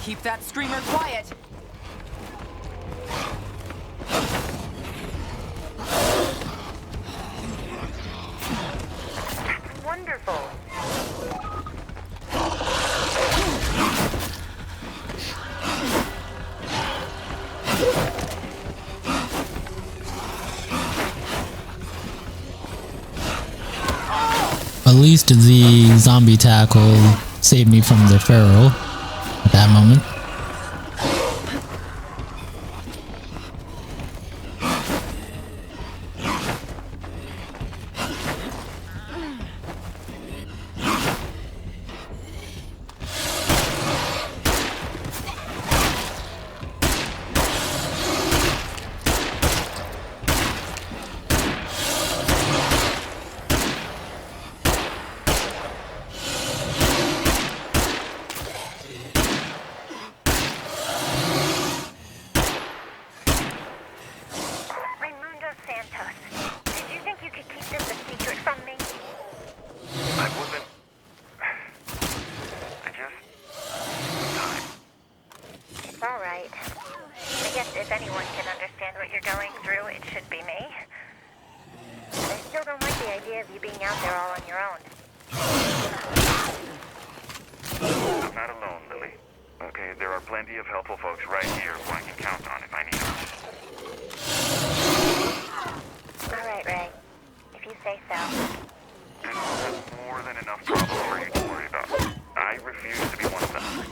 Keep that screamer quiet. Wonderful. At least the zombie tackle saved me from the feral at that moment. Raimundo Santos, did you think you could keep this a secret from me? I wasn't... I just... All right. I guess if anyone can understand what you're going through, it should be me. But I still don't like the idea of you being out there all on your own. I'm not alone, Lily. Okay, there are plenty of helpful folks right here who I can count on if I need them. All right, Ray. If you say so. And that's more than enough problems for you to worry about. I refuse to be one of them.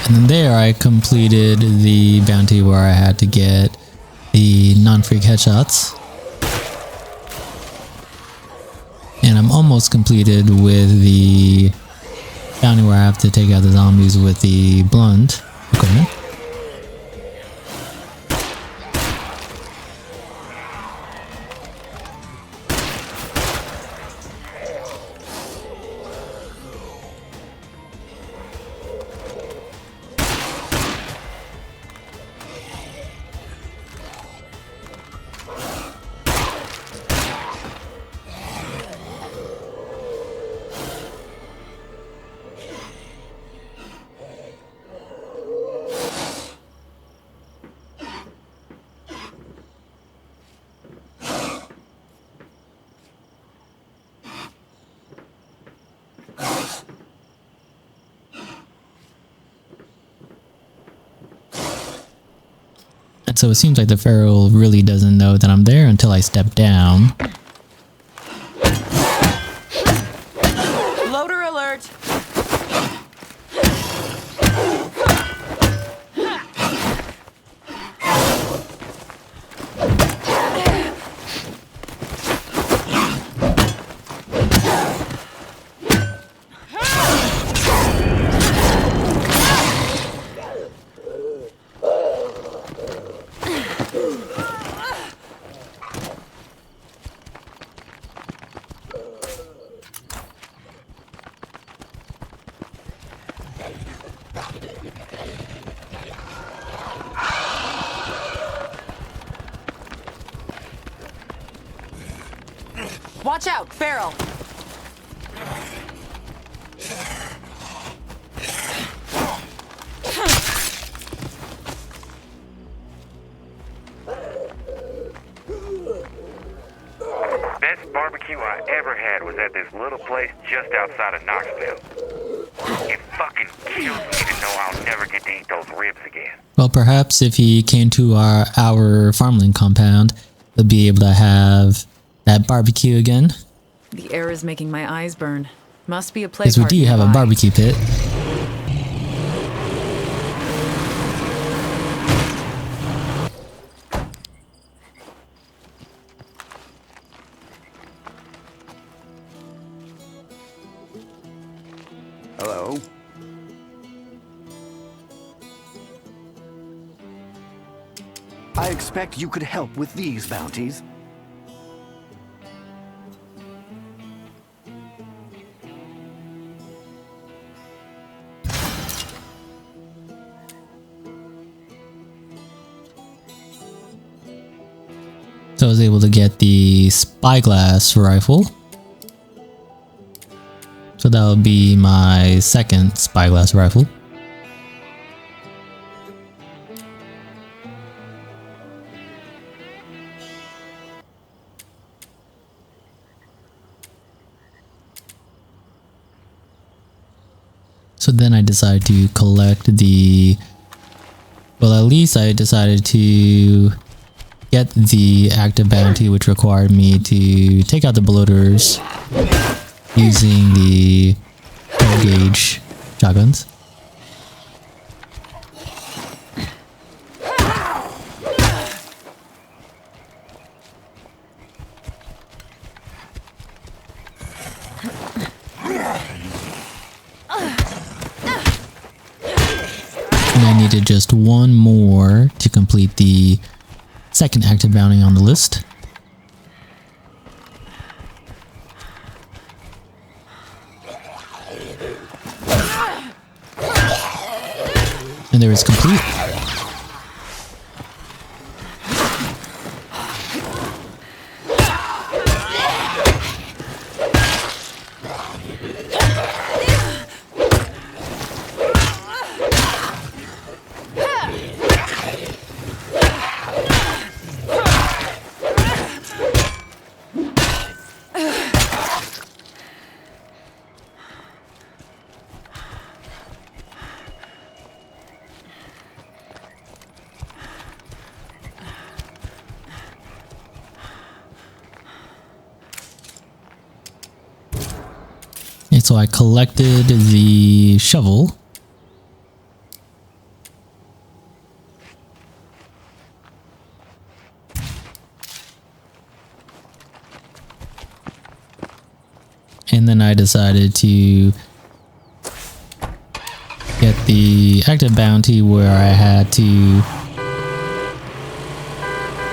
And then there I completed the bounty where I had to get the non-freak headshots. And I'm almost completed with the bounty where I have to take out the zombies with the blunt equipment. And so it seems like the feral really doesn't know that I'm there until I step down. Loader alert! Watch out, feral! Best barbecue I ever had was at this little place just outside of Knoxville. It fucking kills me to know I'll never get to eat those ribs again. Well, perhaps if he came to our farmland compound, he'll be able to have that barbecue again. The air is making my eyes burn. Must be a place. Because we do have a barbecue pit. Hello? I expect you could help with these bounties. So I was able to get the spyglass rifle. So that would be my second spyglass rifle. So then I decided to collect the, well, at least I decided to get the active bounty, which required me to take out the bloaters using the 12 gauge shotguns. And I needed just one more to complete the second active bounty on the list. And there is complete. And so I collected the shovel. And then I decided to get the active bounty where I had to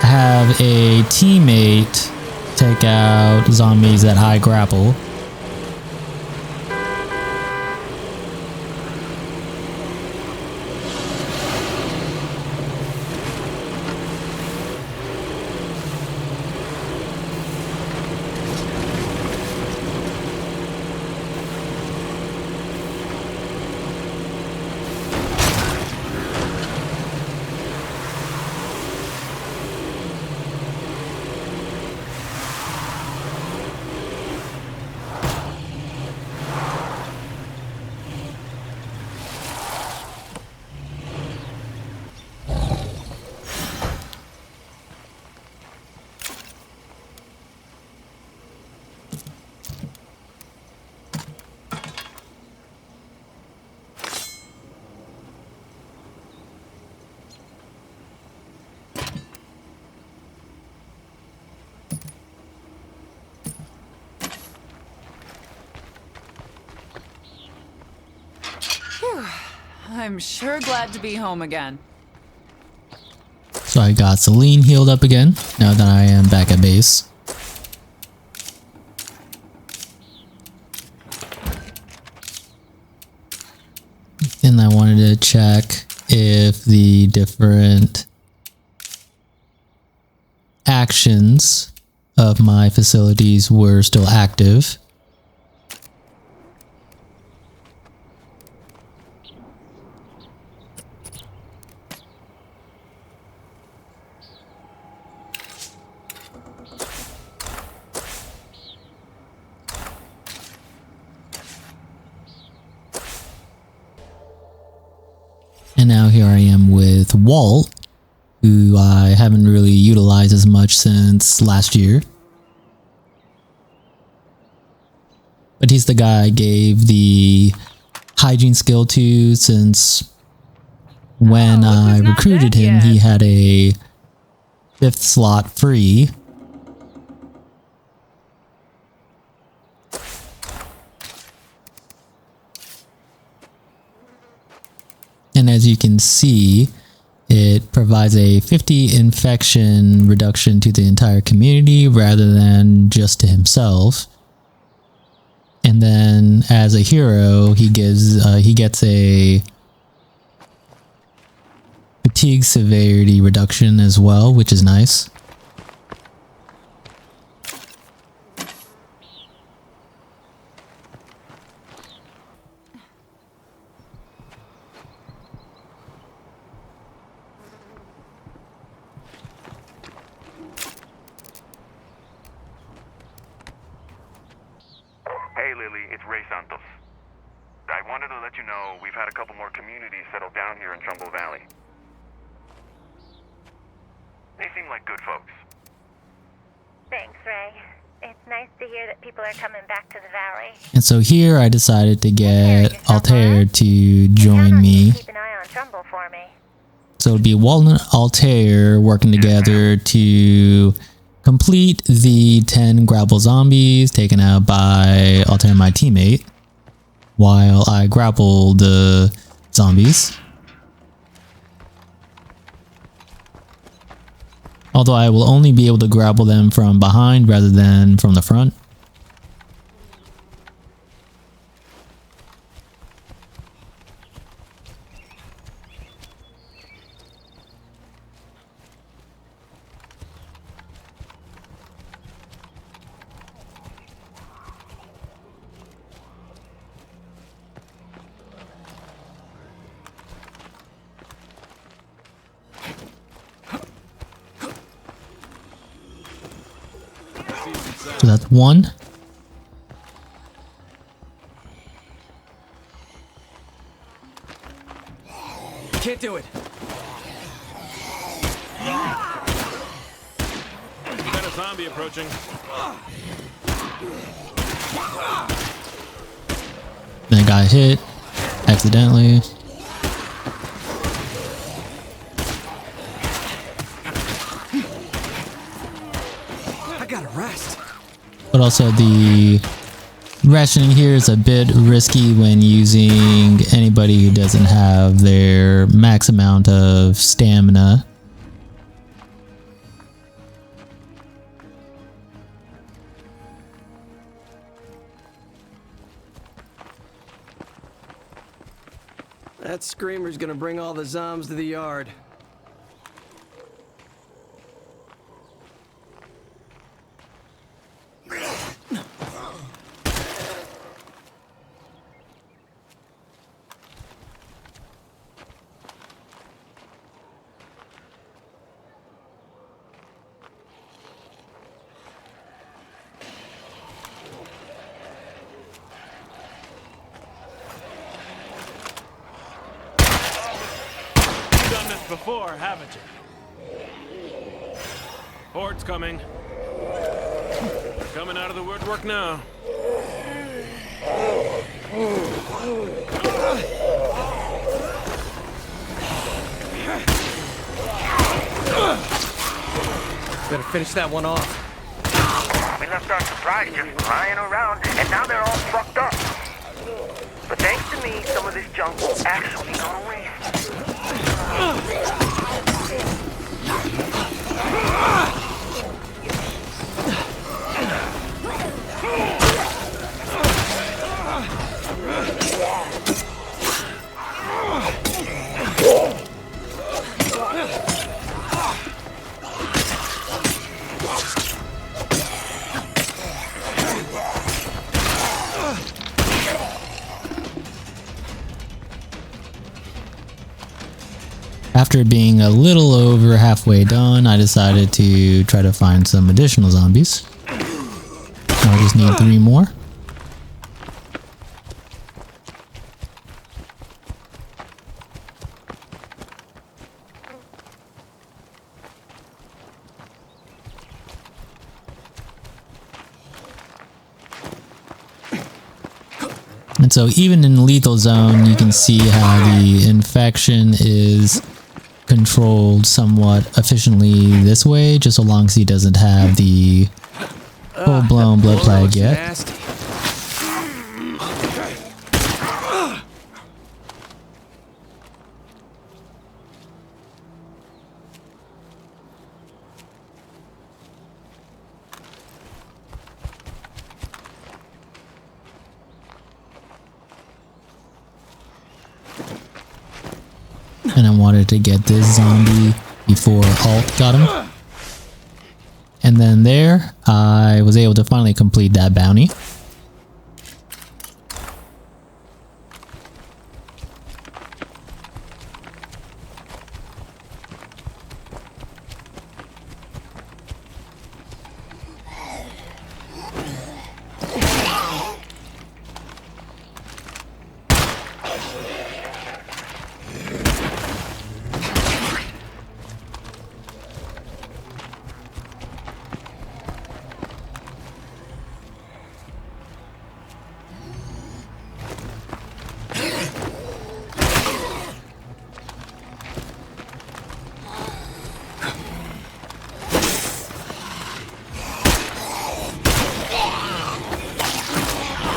have a teammate take out zombies at high grapple. I'm sure glad to be home again. So I got Celine healed up again, now that I am back at base. And I wanted to check if the different actions of my facilities were still active. And now here I am with Walt, who I haven't really utilized as much since last year. But he's the guy I gave the hygiene skill to, since when I recruited him, he had a 5th slot free. And as you can see, it provides a 50 infection reduction to the entire community rather than just to himself. And then as a hero, he gets a fatigue severity reduction as well, which is nice. Hey Lily, it's Ray Santos. I wanted to let you know we've had a couple more communities settle down here in Trumbull Valley. They seem like good folks. Thanks, Ray. It's nice to hear that people are coming back to the valley. And so here I decided to get Altair to join me. Keep an eye on Trumbull for me. So it'll be Walton and Altair working together to complete the 10 grapple zombies taken out by Altair, my teammate, while I grapple the zombies. Although I will only be able to grapple them from behind rather than from the front. So that's one. Can't do it. We got a zombie approaching. Then I got hit accidentally. I gotta rest. But also the rationing here is a bit risky when using anybody who doesn't have their max amount of stamina. That screamer's gonna bring all the zombs to the yard. Before, haven't you? Hordes coming. They're coming out of the woodwork now. Better finish that one off. We left our surprise just lying around, and now they're all fucked up. But thanks to me, some of this junk will actually go to waste. After being a little over halfway done, I decided to try to find some additional zombies. I just need 3 more. And so even in lethal zone, you can see how the infection is controlled somewhat efficiently this way, just so long as he doesn't have the full-blown blood plague yet. Nasty. and I wanted to get this zombie before Alt got him. And then there, I was able to finally complete that bounty.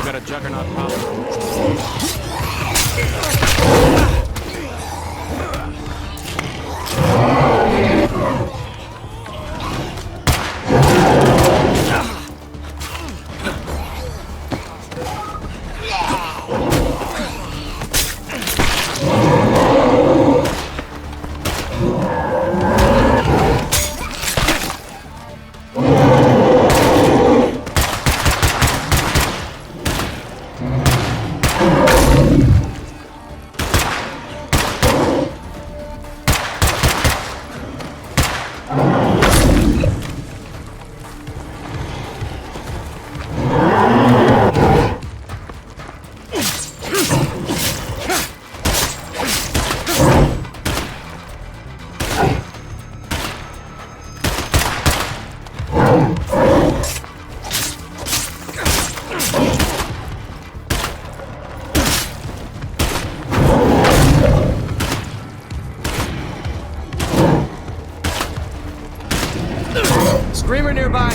Got a juggernaut power. Screamer nearby.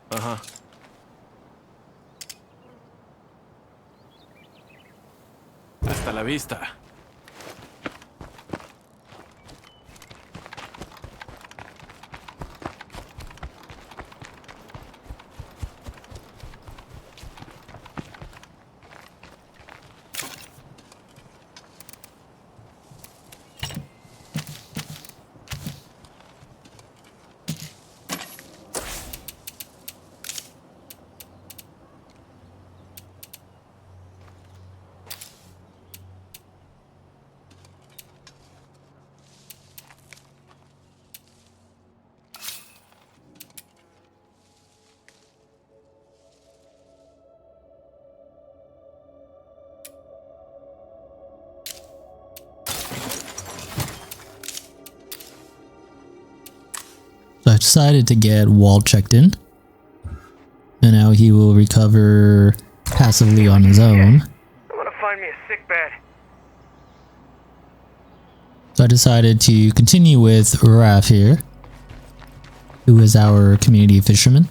Uh-huh. Hasta la vista. So I decided to get Walt checked in. And now he will recover passively on his own. I'm gonna find me a sick bed. So I decided to continue with Raph here, who is our community fisherman.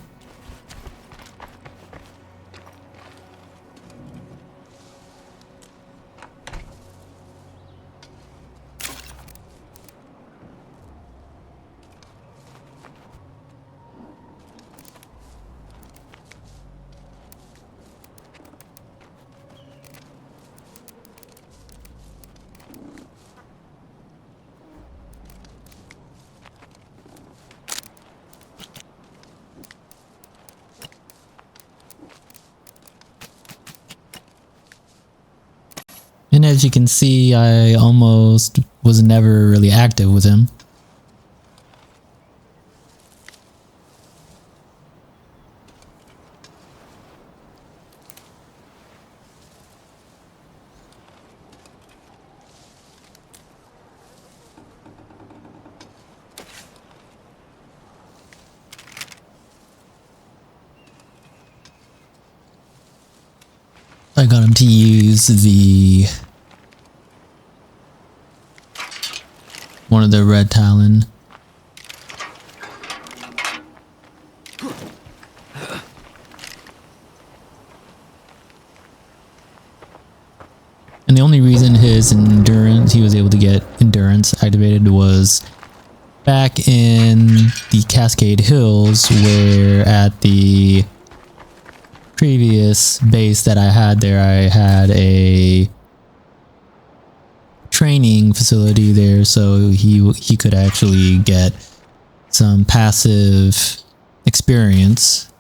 And as you can see, I almost was never really active with him. I got him to use one of the red talon And the only reason his endurance, he was able to get endurance activated, was back in the Cascade Hills, where at the previous base that I had there, I had a training facility there, so he could actually get some passive experience.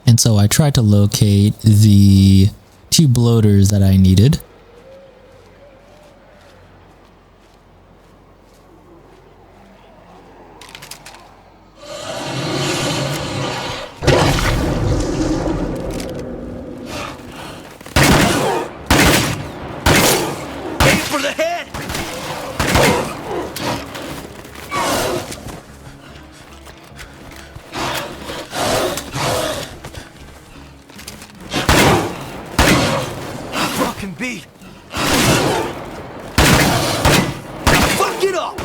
And so I tried to locate the 2 bloaters that I needed. Aim for the head! Fucking beat! Fuck it up!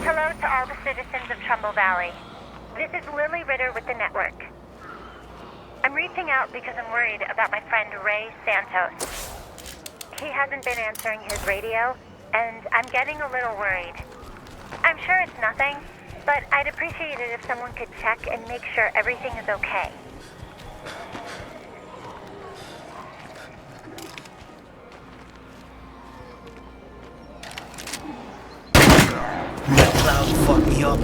Hello to all the citizens of Trumbull Valley. This is Lily Ritter with the network. I'm reaching out because I'm worried about my friend Ray Santos. He hasn't been answering his radio, and I'm getting a little worried. I'm sure it's nothing, but I'd appreciate it if someone could check and make sure everything is okay. That cloud fucked me up.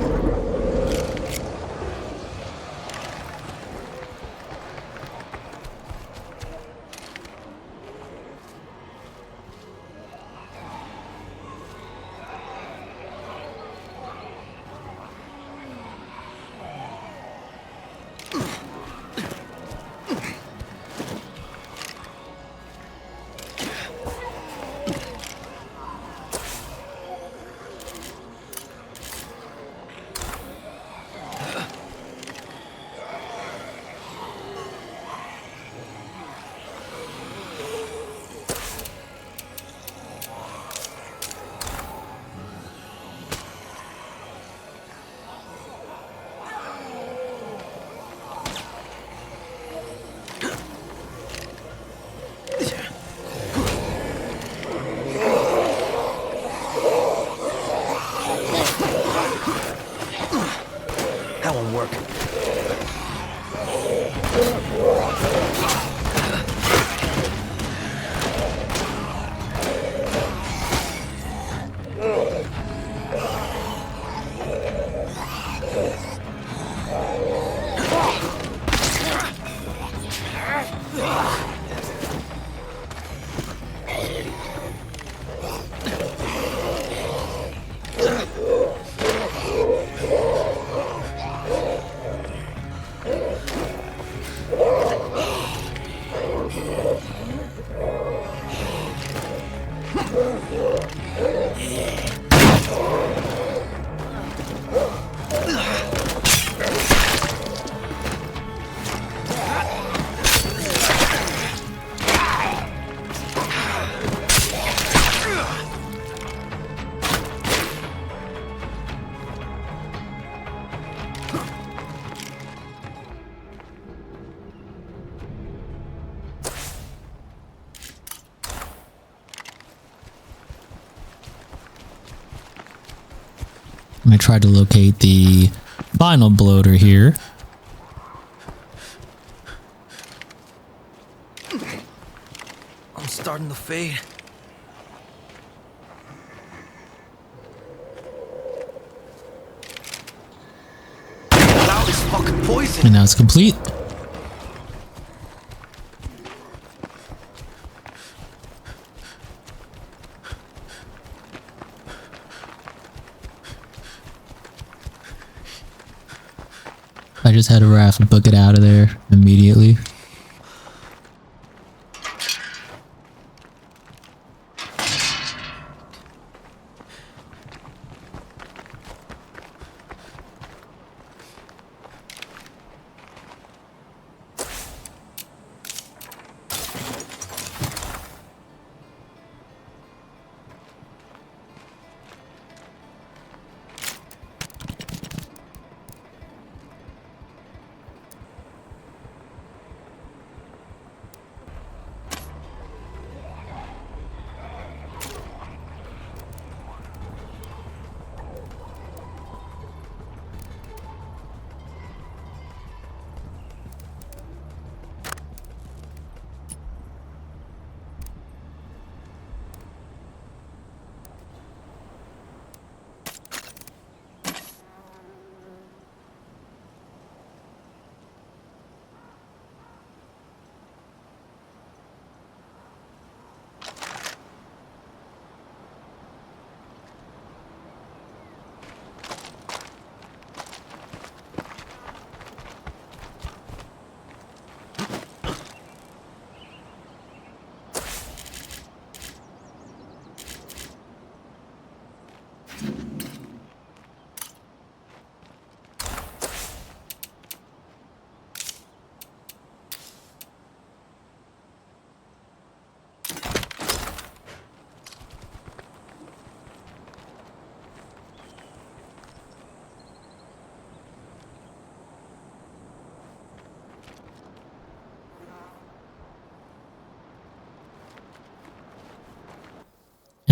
That won't work. I'm gonna try to locate the final bloater here. I'm starting to fade. Wow, this fucking poison. And now it's complete. I just had a raft book it out of there immediately.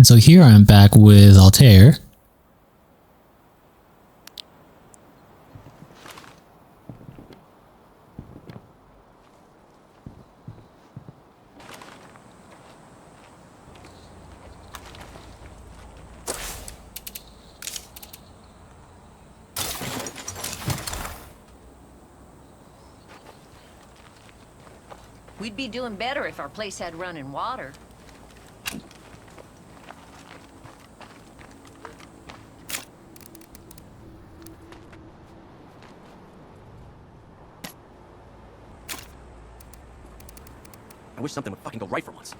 And so here I'm back with Altair. We'd be doing better if our place had running water. I wish something would fucking go right for once.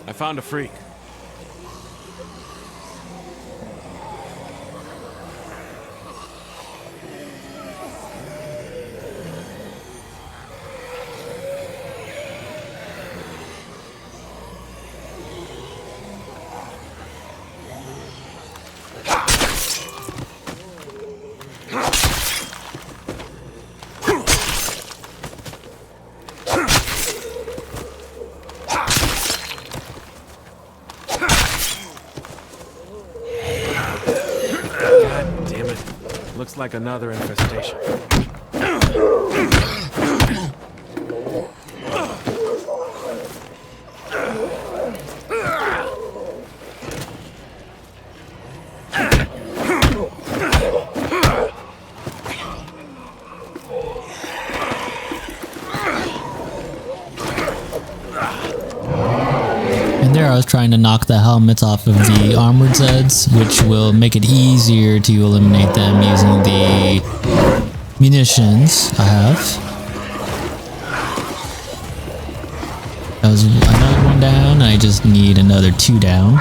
I found a freak. Looks like another infestation. I was trying to knock the helmets off of the armored Zeds, which will make it easier to eliminate them using the munitions I have. That was another one down. I just need another 2 down.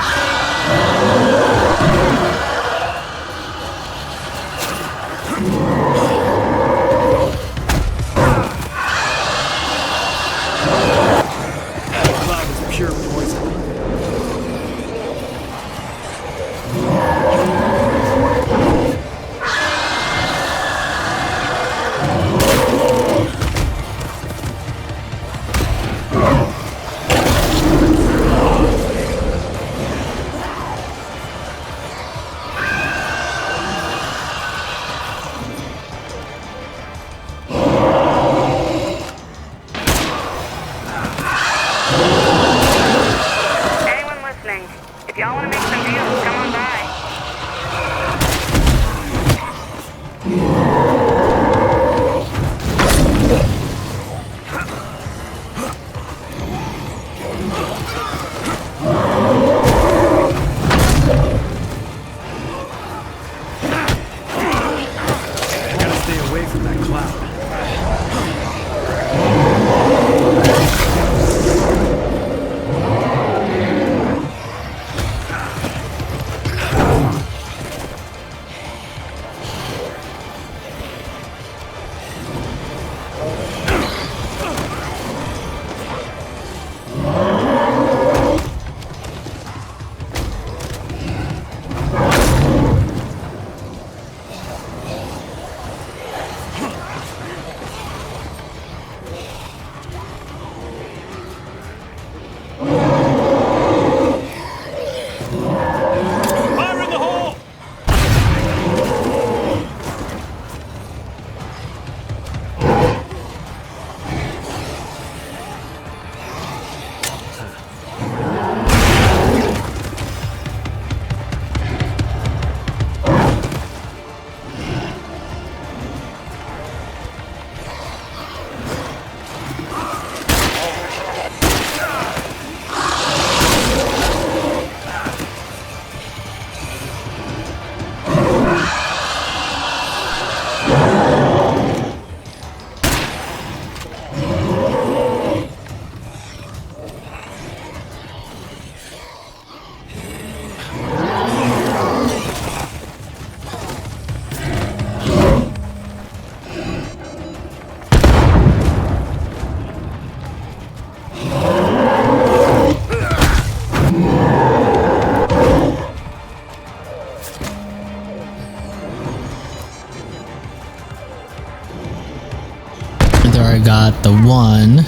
I got the one.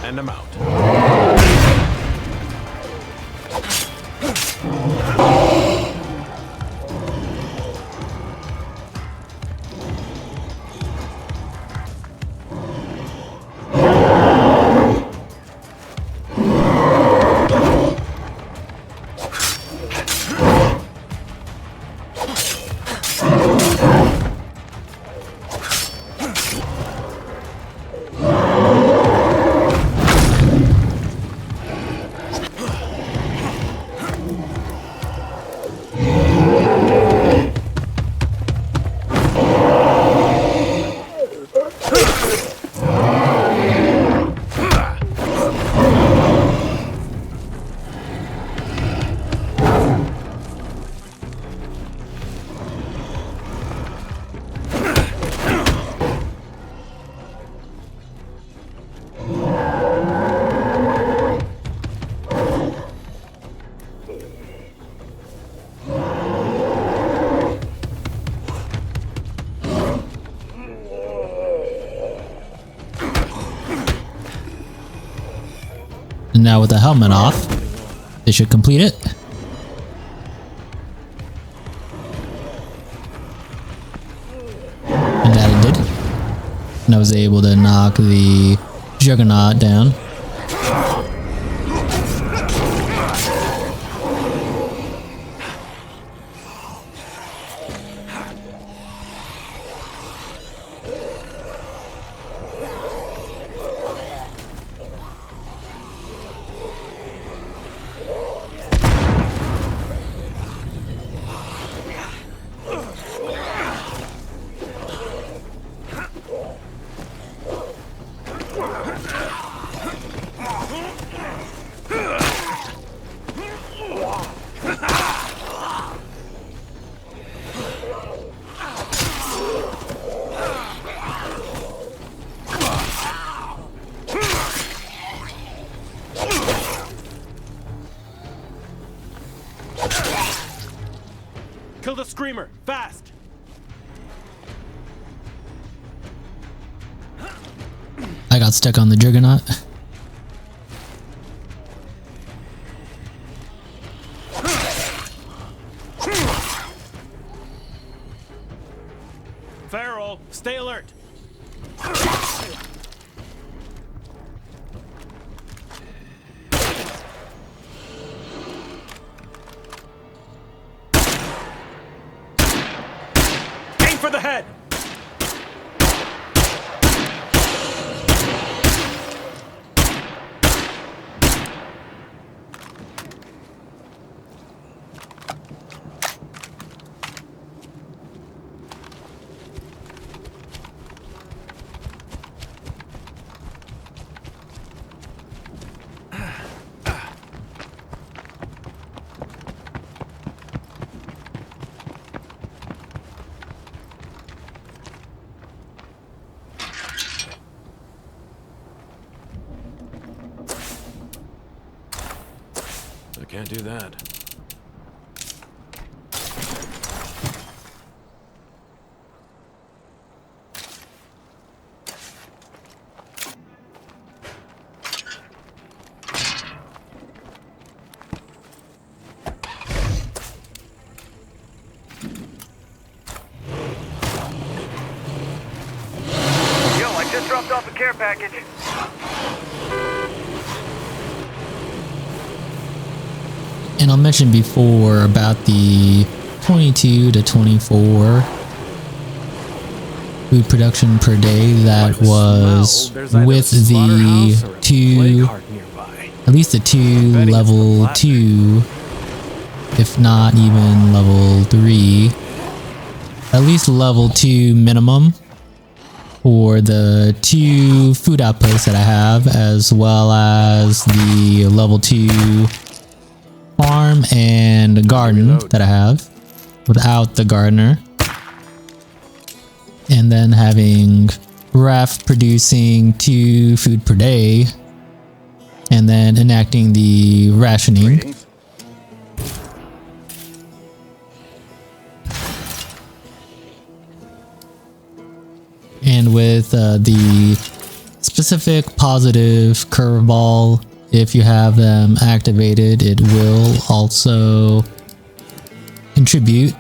And I'm out. Now with the helmet off, This should complete it. And that it did. And I was able to knock the Juggernaut down. Kill the screamer, fast! I got stuck on the Juggernaut. Feral, stay alert! Aim for the head! I can't do that. Yo, I just dropped off a care package. And I mentioned before about the 22 to 24 food production per day. That was with the two, at least the two level 2, if not even level 3, at least level 2 minimum for the 2 food outposts that I have, as well as the level 2 farm and garden that I have without the gardener, and then having Ref producing 2 food per day, and then enacting the rationing. And with the specific positive curveball, if you have them activated, it will also contribute.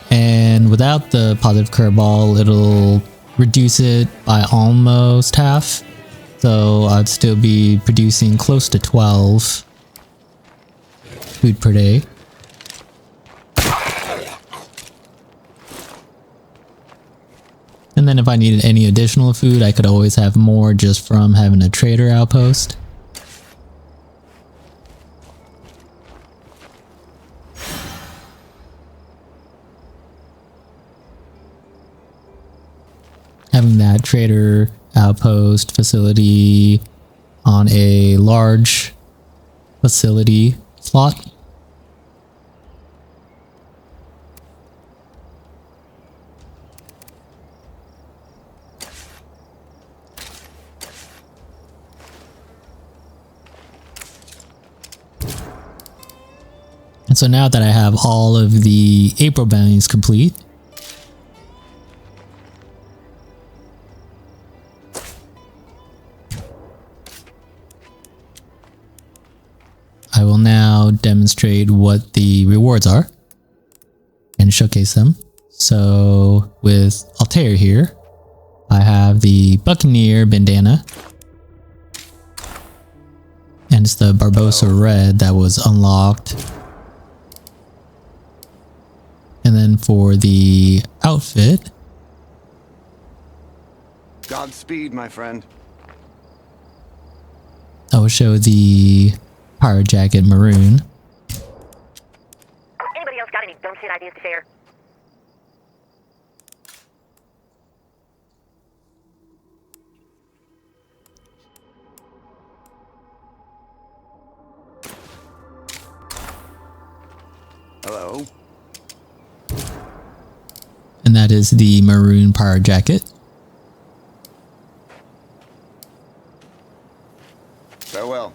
And without the positive curveball, it'll reduce it by almost half. So I'd still be producing close to 12 food per day. And then if I needed any additional food, I could always have more just from having a trader outpost. Having that trader outpost facility on a large facility slot. And so now that I have all of the April bounties complete, I I will now demonstrate what the rewards are and showcase them. So with Altair here, I have the Buccaneer bandana. And it's the Barbosa Red that was unlocked. And then for the outfit, Godspeed, my friend. I will show the Pirate Jacket Maroon. Anybody else got any dumb shit ideas to share? Hello. And that is the Maroon Pirate Jacket. Farewell.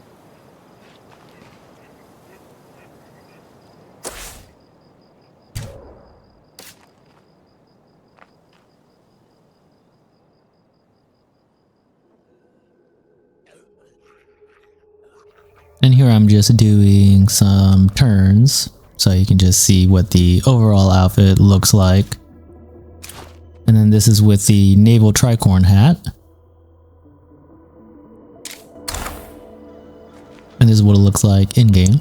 And here I'm just doing some turns so you can just see what the overall outfit looks like. And then this is with the Naval Tricorn hat. And this is what it looks like in game.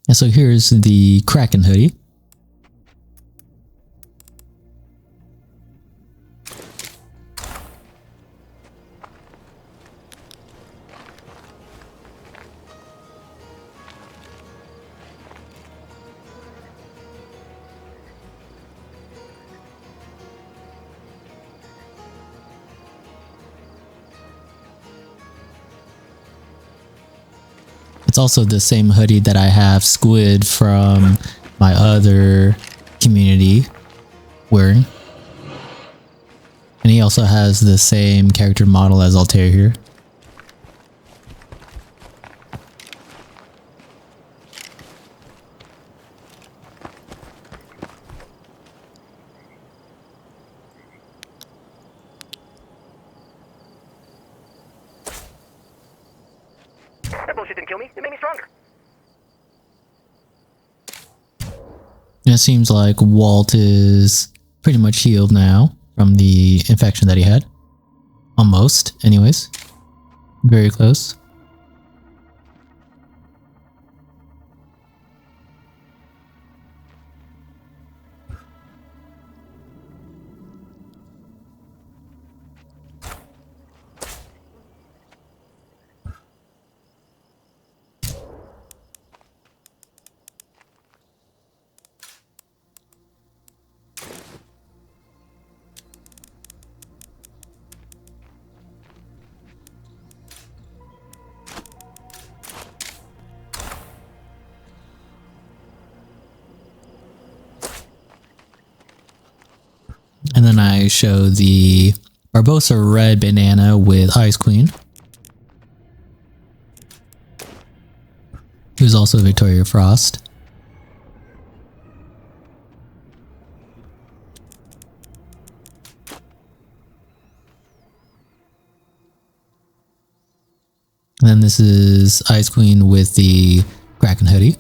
And so here's the Kraken hoodie. It's also the same hoodie that I have Squid from my other community wearing. And he also has the same character model as Altair here. That bullshit didn't kill me. It made me stronger. And it seems like Walt is pretty much healed now from the infection that he had. Almost, anyways. Very close. And then I show the Barbosa Red banana with Ice Queen. who's also Victoria Frost. And then this is Ice Queen with the Kraken hoodie.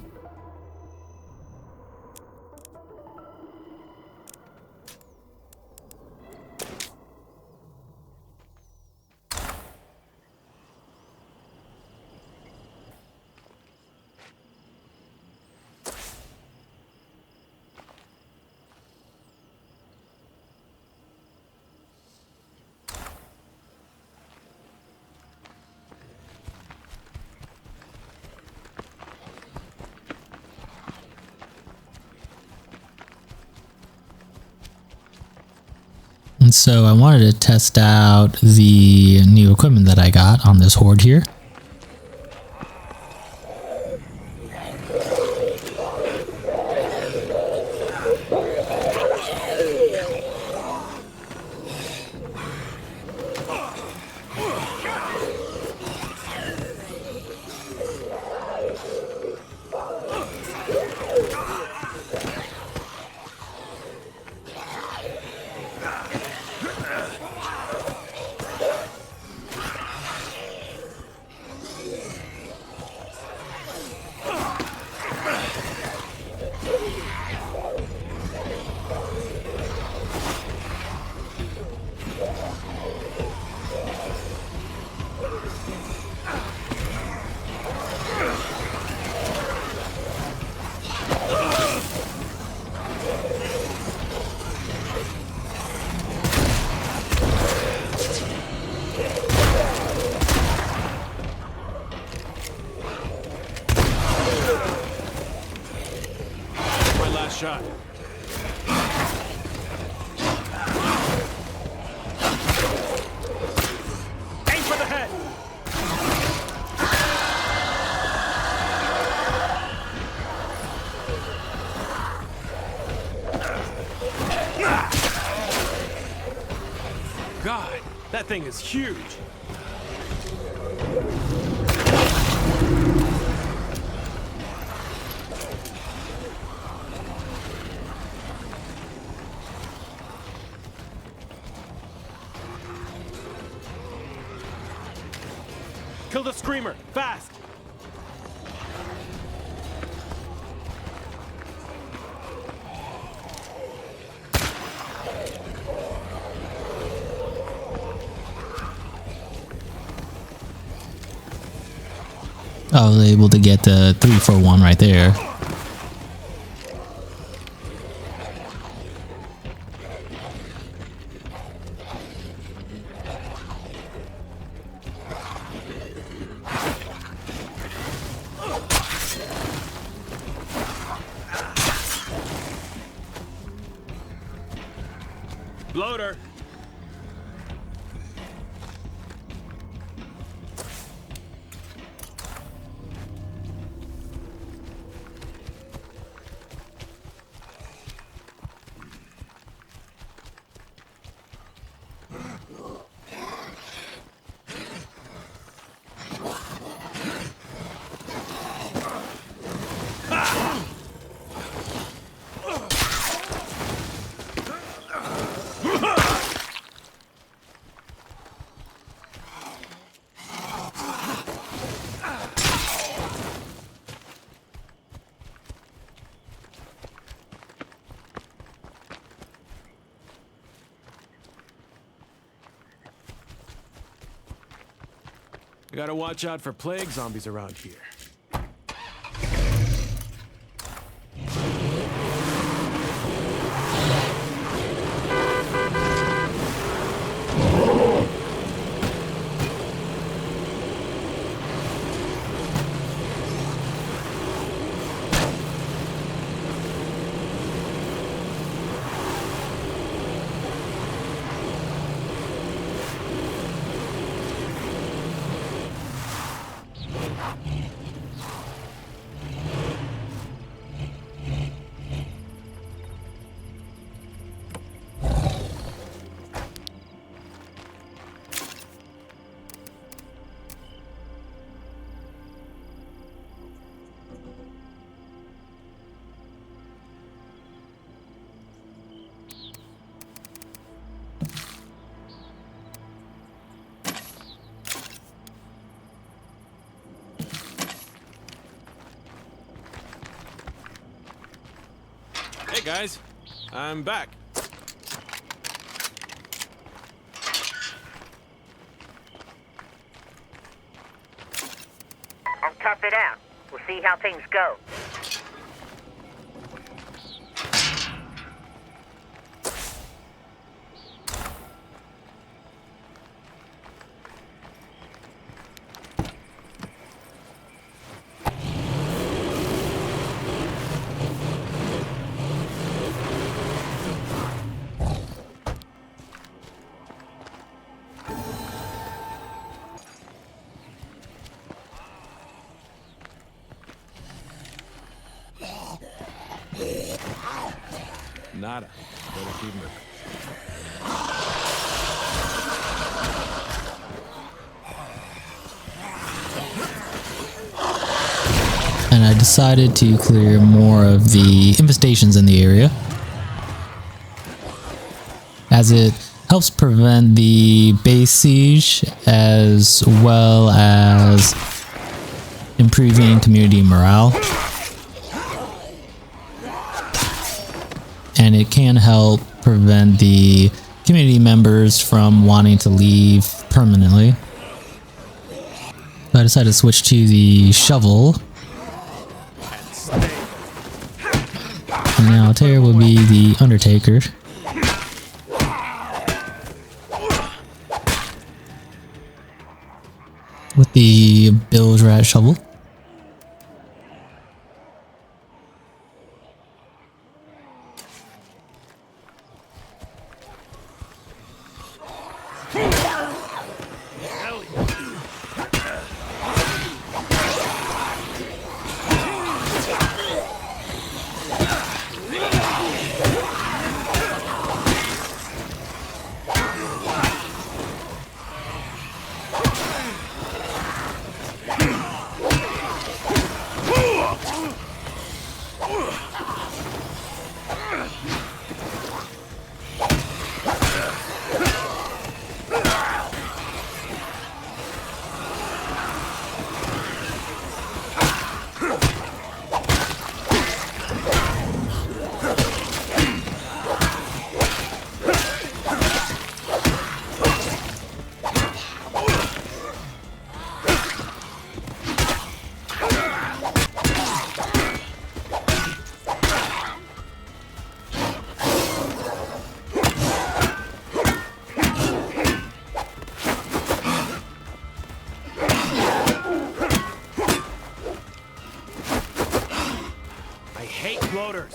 And so I wanted to test out the new equipment that I got on this horde here. Shot. Aim for the head. God, that thing is huge. Kill the screamer, fast! I was able to get the 3-for-1 right there. Loader. We gotta watch out for plague zombies around here. Alright guys, I'm back. I'll tough it out. We'll see how things go. Nada. Better keep moving. And I decided to clear more of the infestations in the area, as it helps prevent the base siege as well as improving community morale. And it can help prevent the community members from wanting to leave permanently. So I decided to switch to the shovel. And now Terra will be the Undertaker. With the bilge rat shovel. Floaters.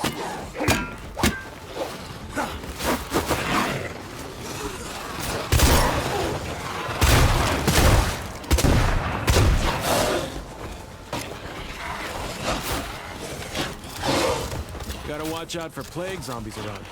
Gotta watch out for plague zombies around.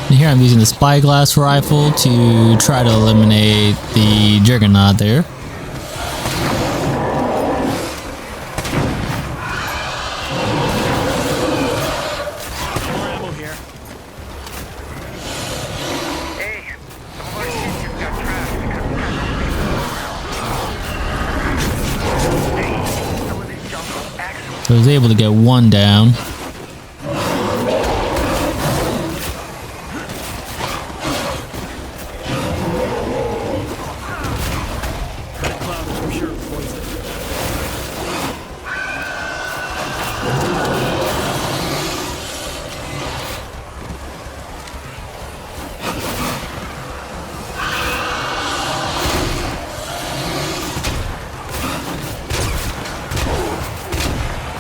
And here I'm using the spyglass rifle to try to eliminate the juggernaut there. More ammo here. Hey, some of our shit just got trashed because some of this junk was actually So I was able to get one down.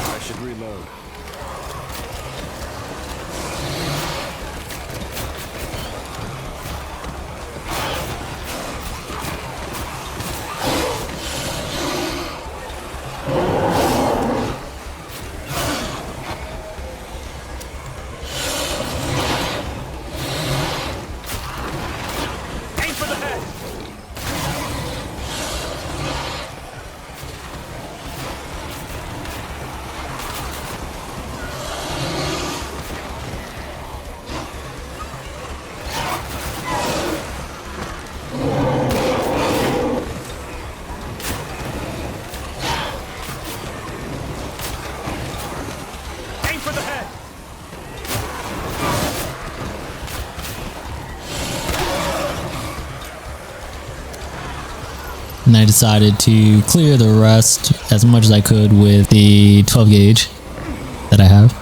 I should reload. Aim for the head! Aim for the head! And I decided to clear the rest as much as I could with the 12 gauge that I have.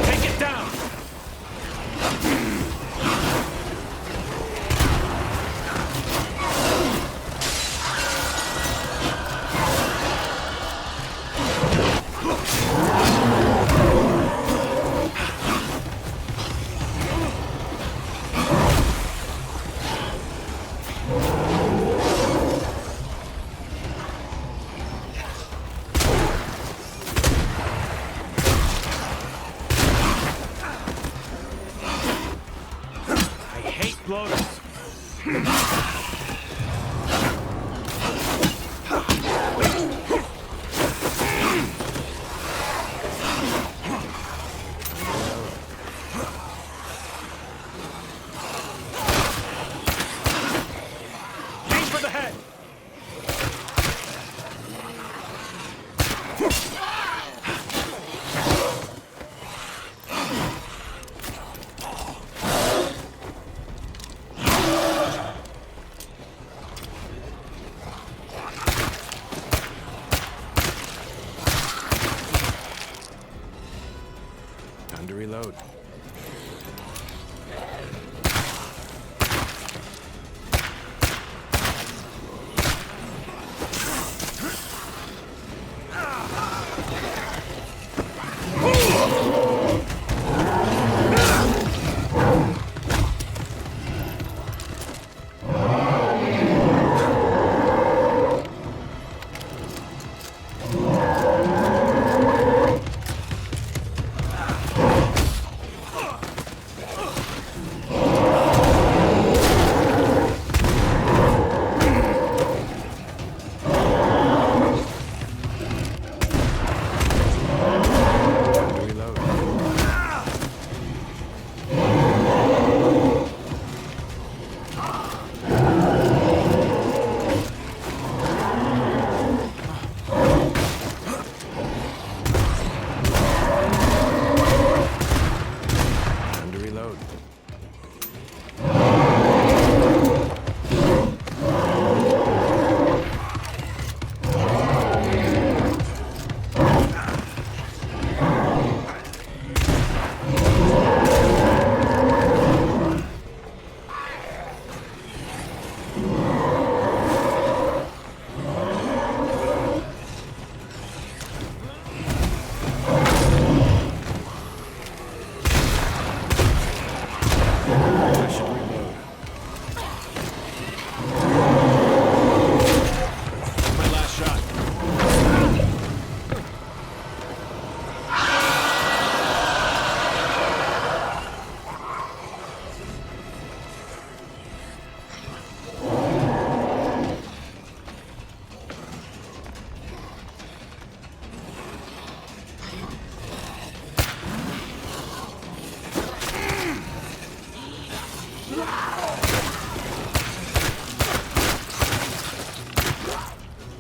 Take it down! I hate bloaters. Aim for the head! Time to reload.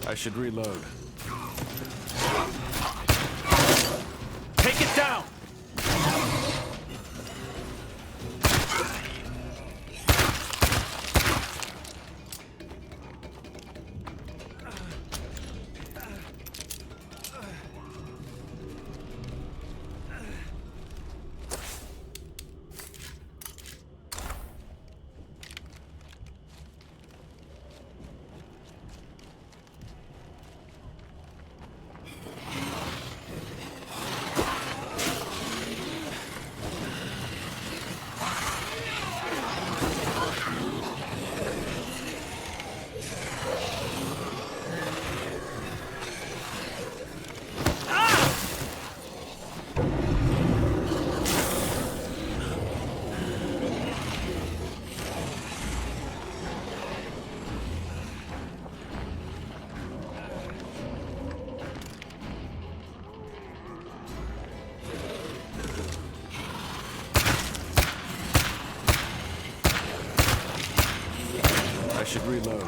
I should reload. Take it down! I should reload.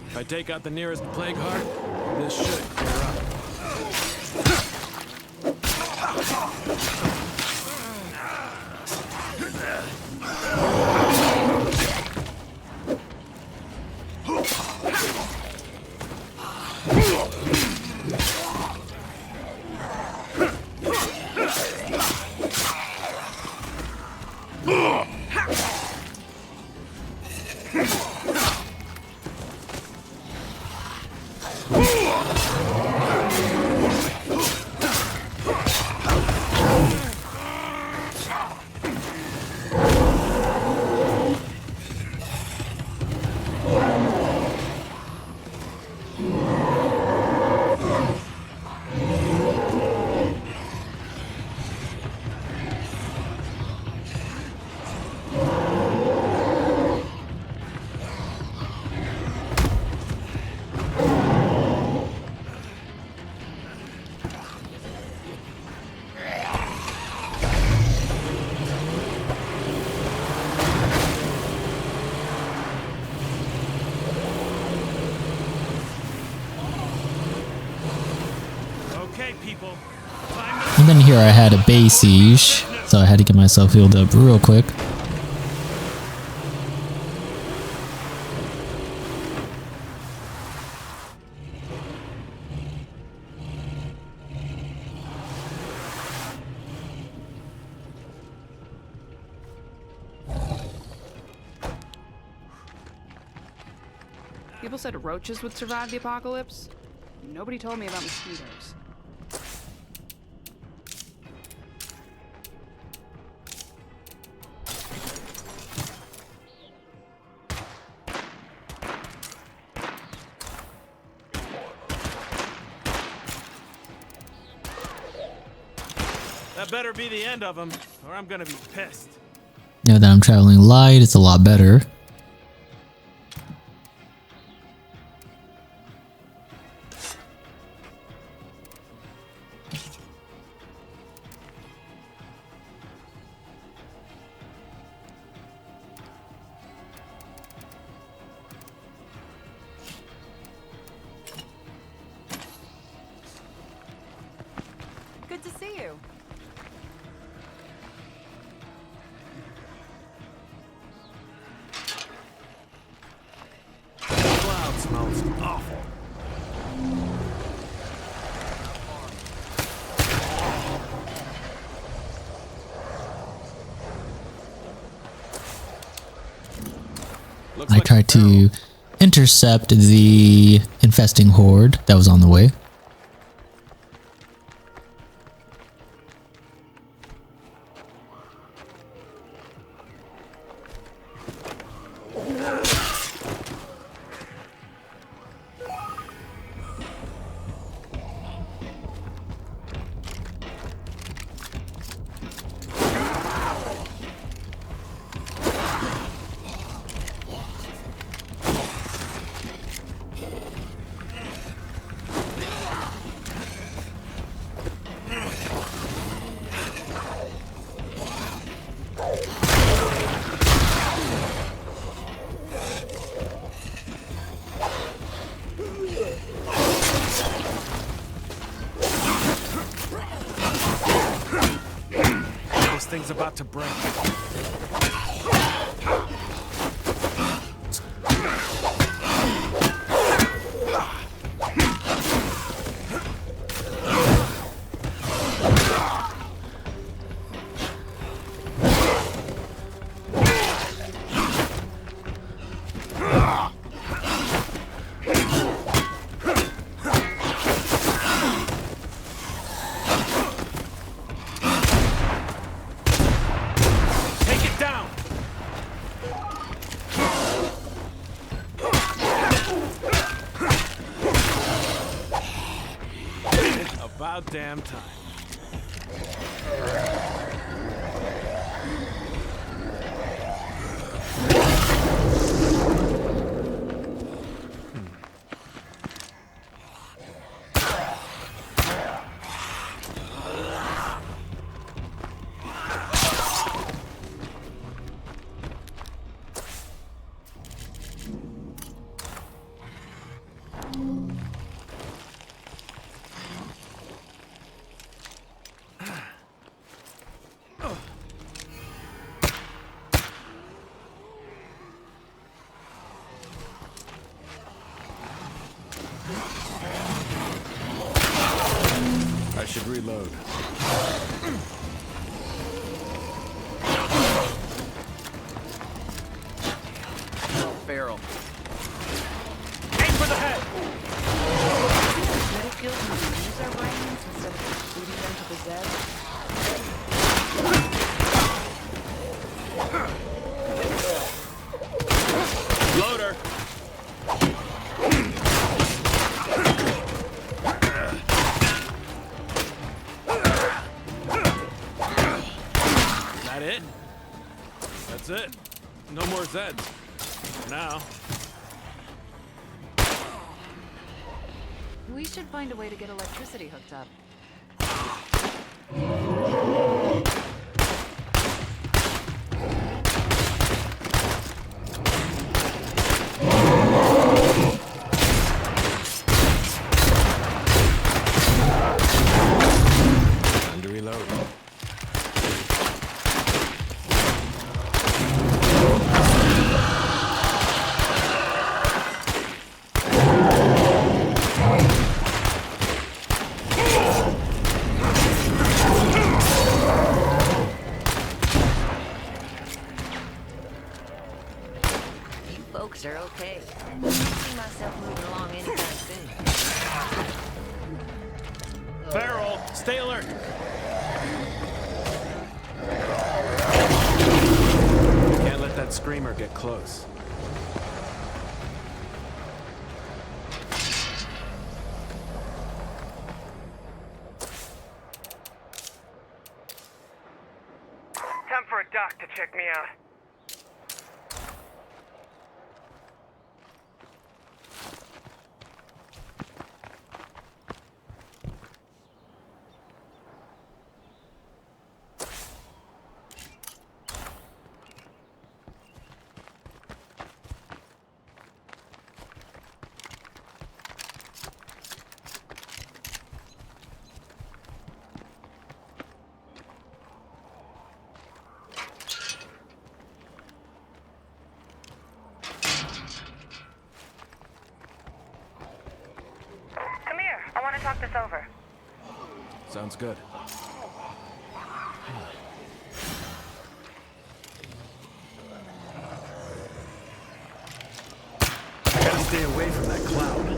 If I take out the nearest plague heart, this should clear up. And then here I had a base siege, so I had to get myself healed up real quick. People said roaches would survive the apocalypse. Nobody told me about mosquitoes. That better be the end of them, or I'm gonna be pissed. Now that I'm traveling light, it's a lot better. Good to see you. Cloud smells awful. I tried to intercept the infesting horde that was on the way. thing's about to break. About damn time. I should reload. Barrel. Aim for the head! Better skills when we use our brains instead of just shooting them to the Zed. Loader! That it? That's it. No more Zeds. For now. We should find a way to get electricity hooked up. Time to reload. Folks are okay. I don't see myself moving along anytime soon. Barrel, stay alert. Can't let that screamer get close. Time for a doc to check me out. Come here. I want to talk this over. Sounds good. Gotta stay away from that cloud.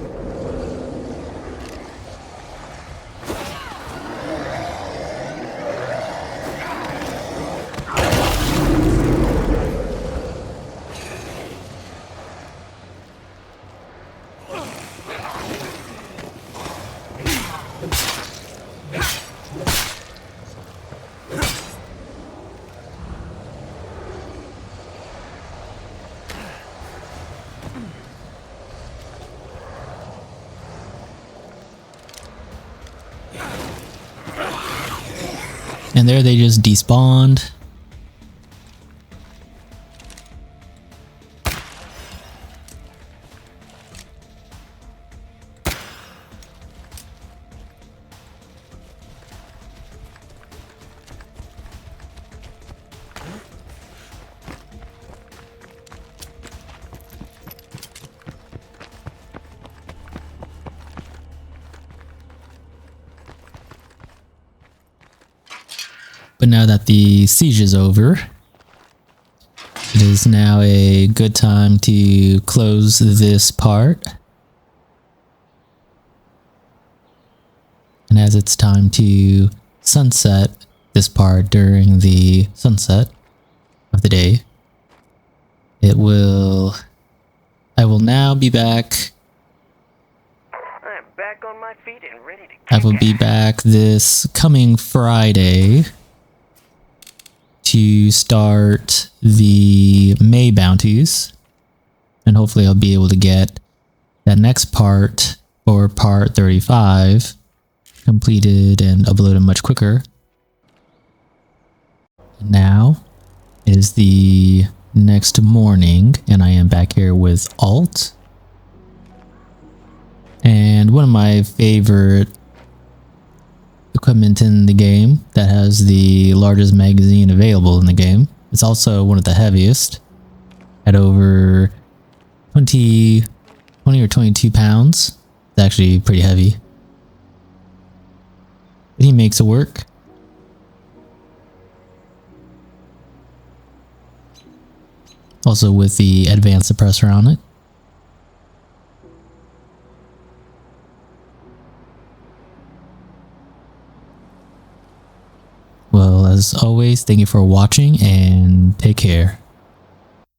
And there they just despawned. But now that the siege is over, it is now a good time to close this part. And as it's time to sunset this part during the sunset of the day, I will now be back. I'm back on my feet and ready to I will be back this coming Friday to start the May bounties, and hopefully I'll be able to get that next part, or part 35, completed and uploaded much quicker. Now is the next morning, and I am back here with Alt. And one of my favorite equipment in the game that has the largest magazine available in the game. It's also one of the heaviest at over 20 or 22 pounds. It's actually pretty heavy. But he makes it work. Also with the advanced suppressor on it. Well, as always, thank you for watching and take care.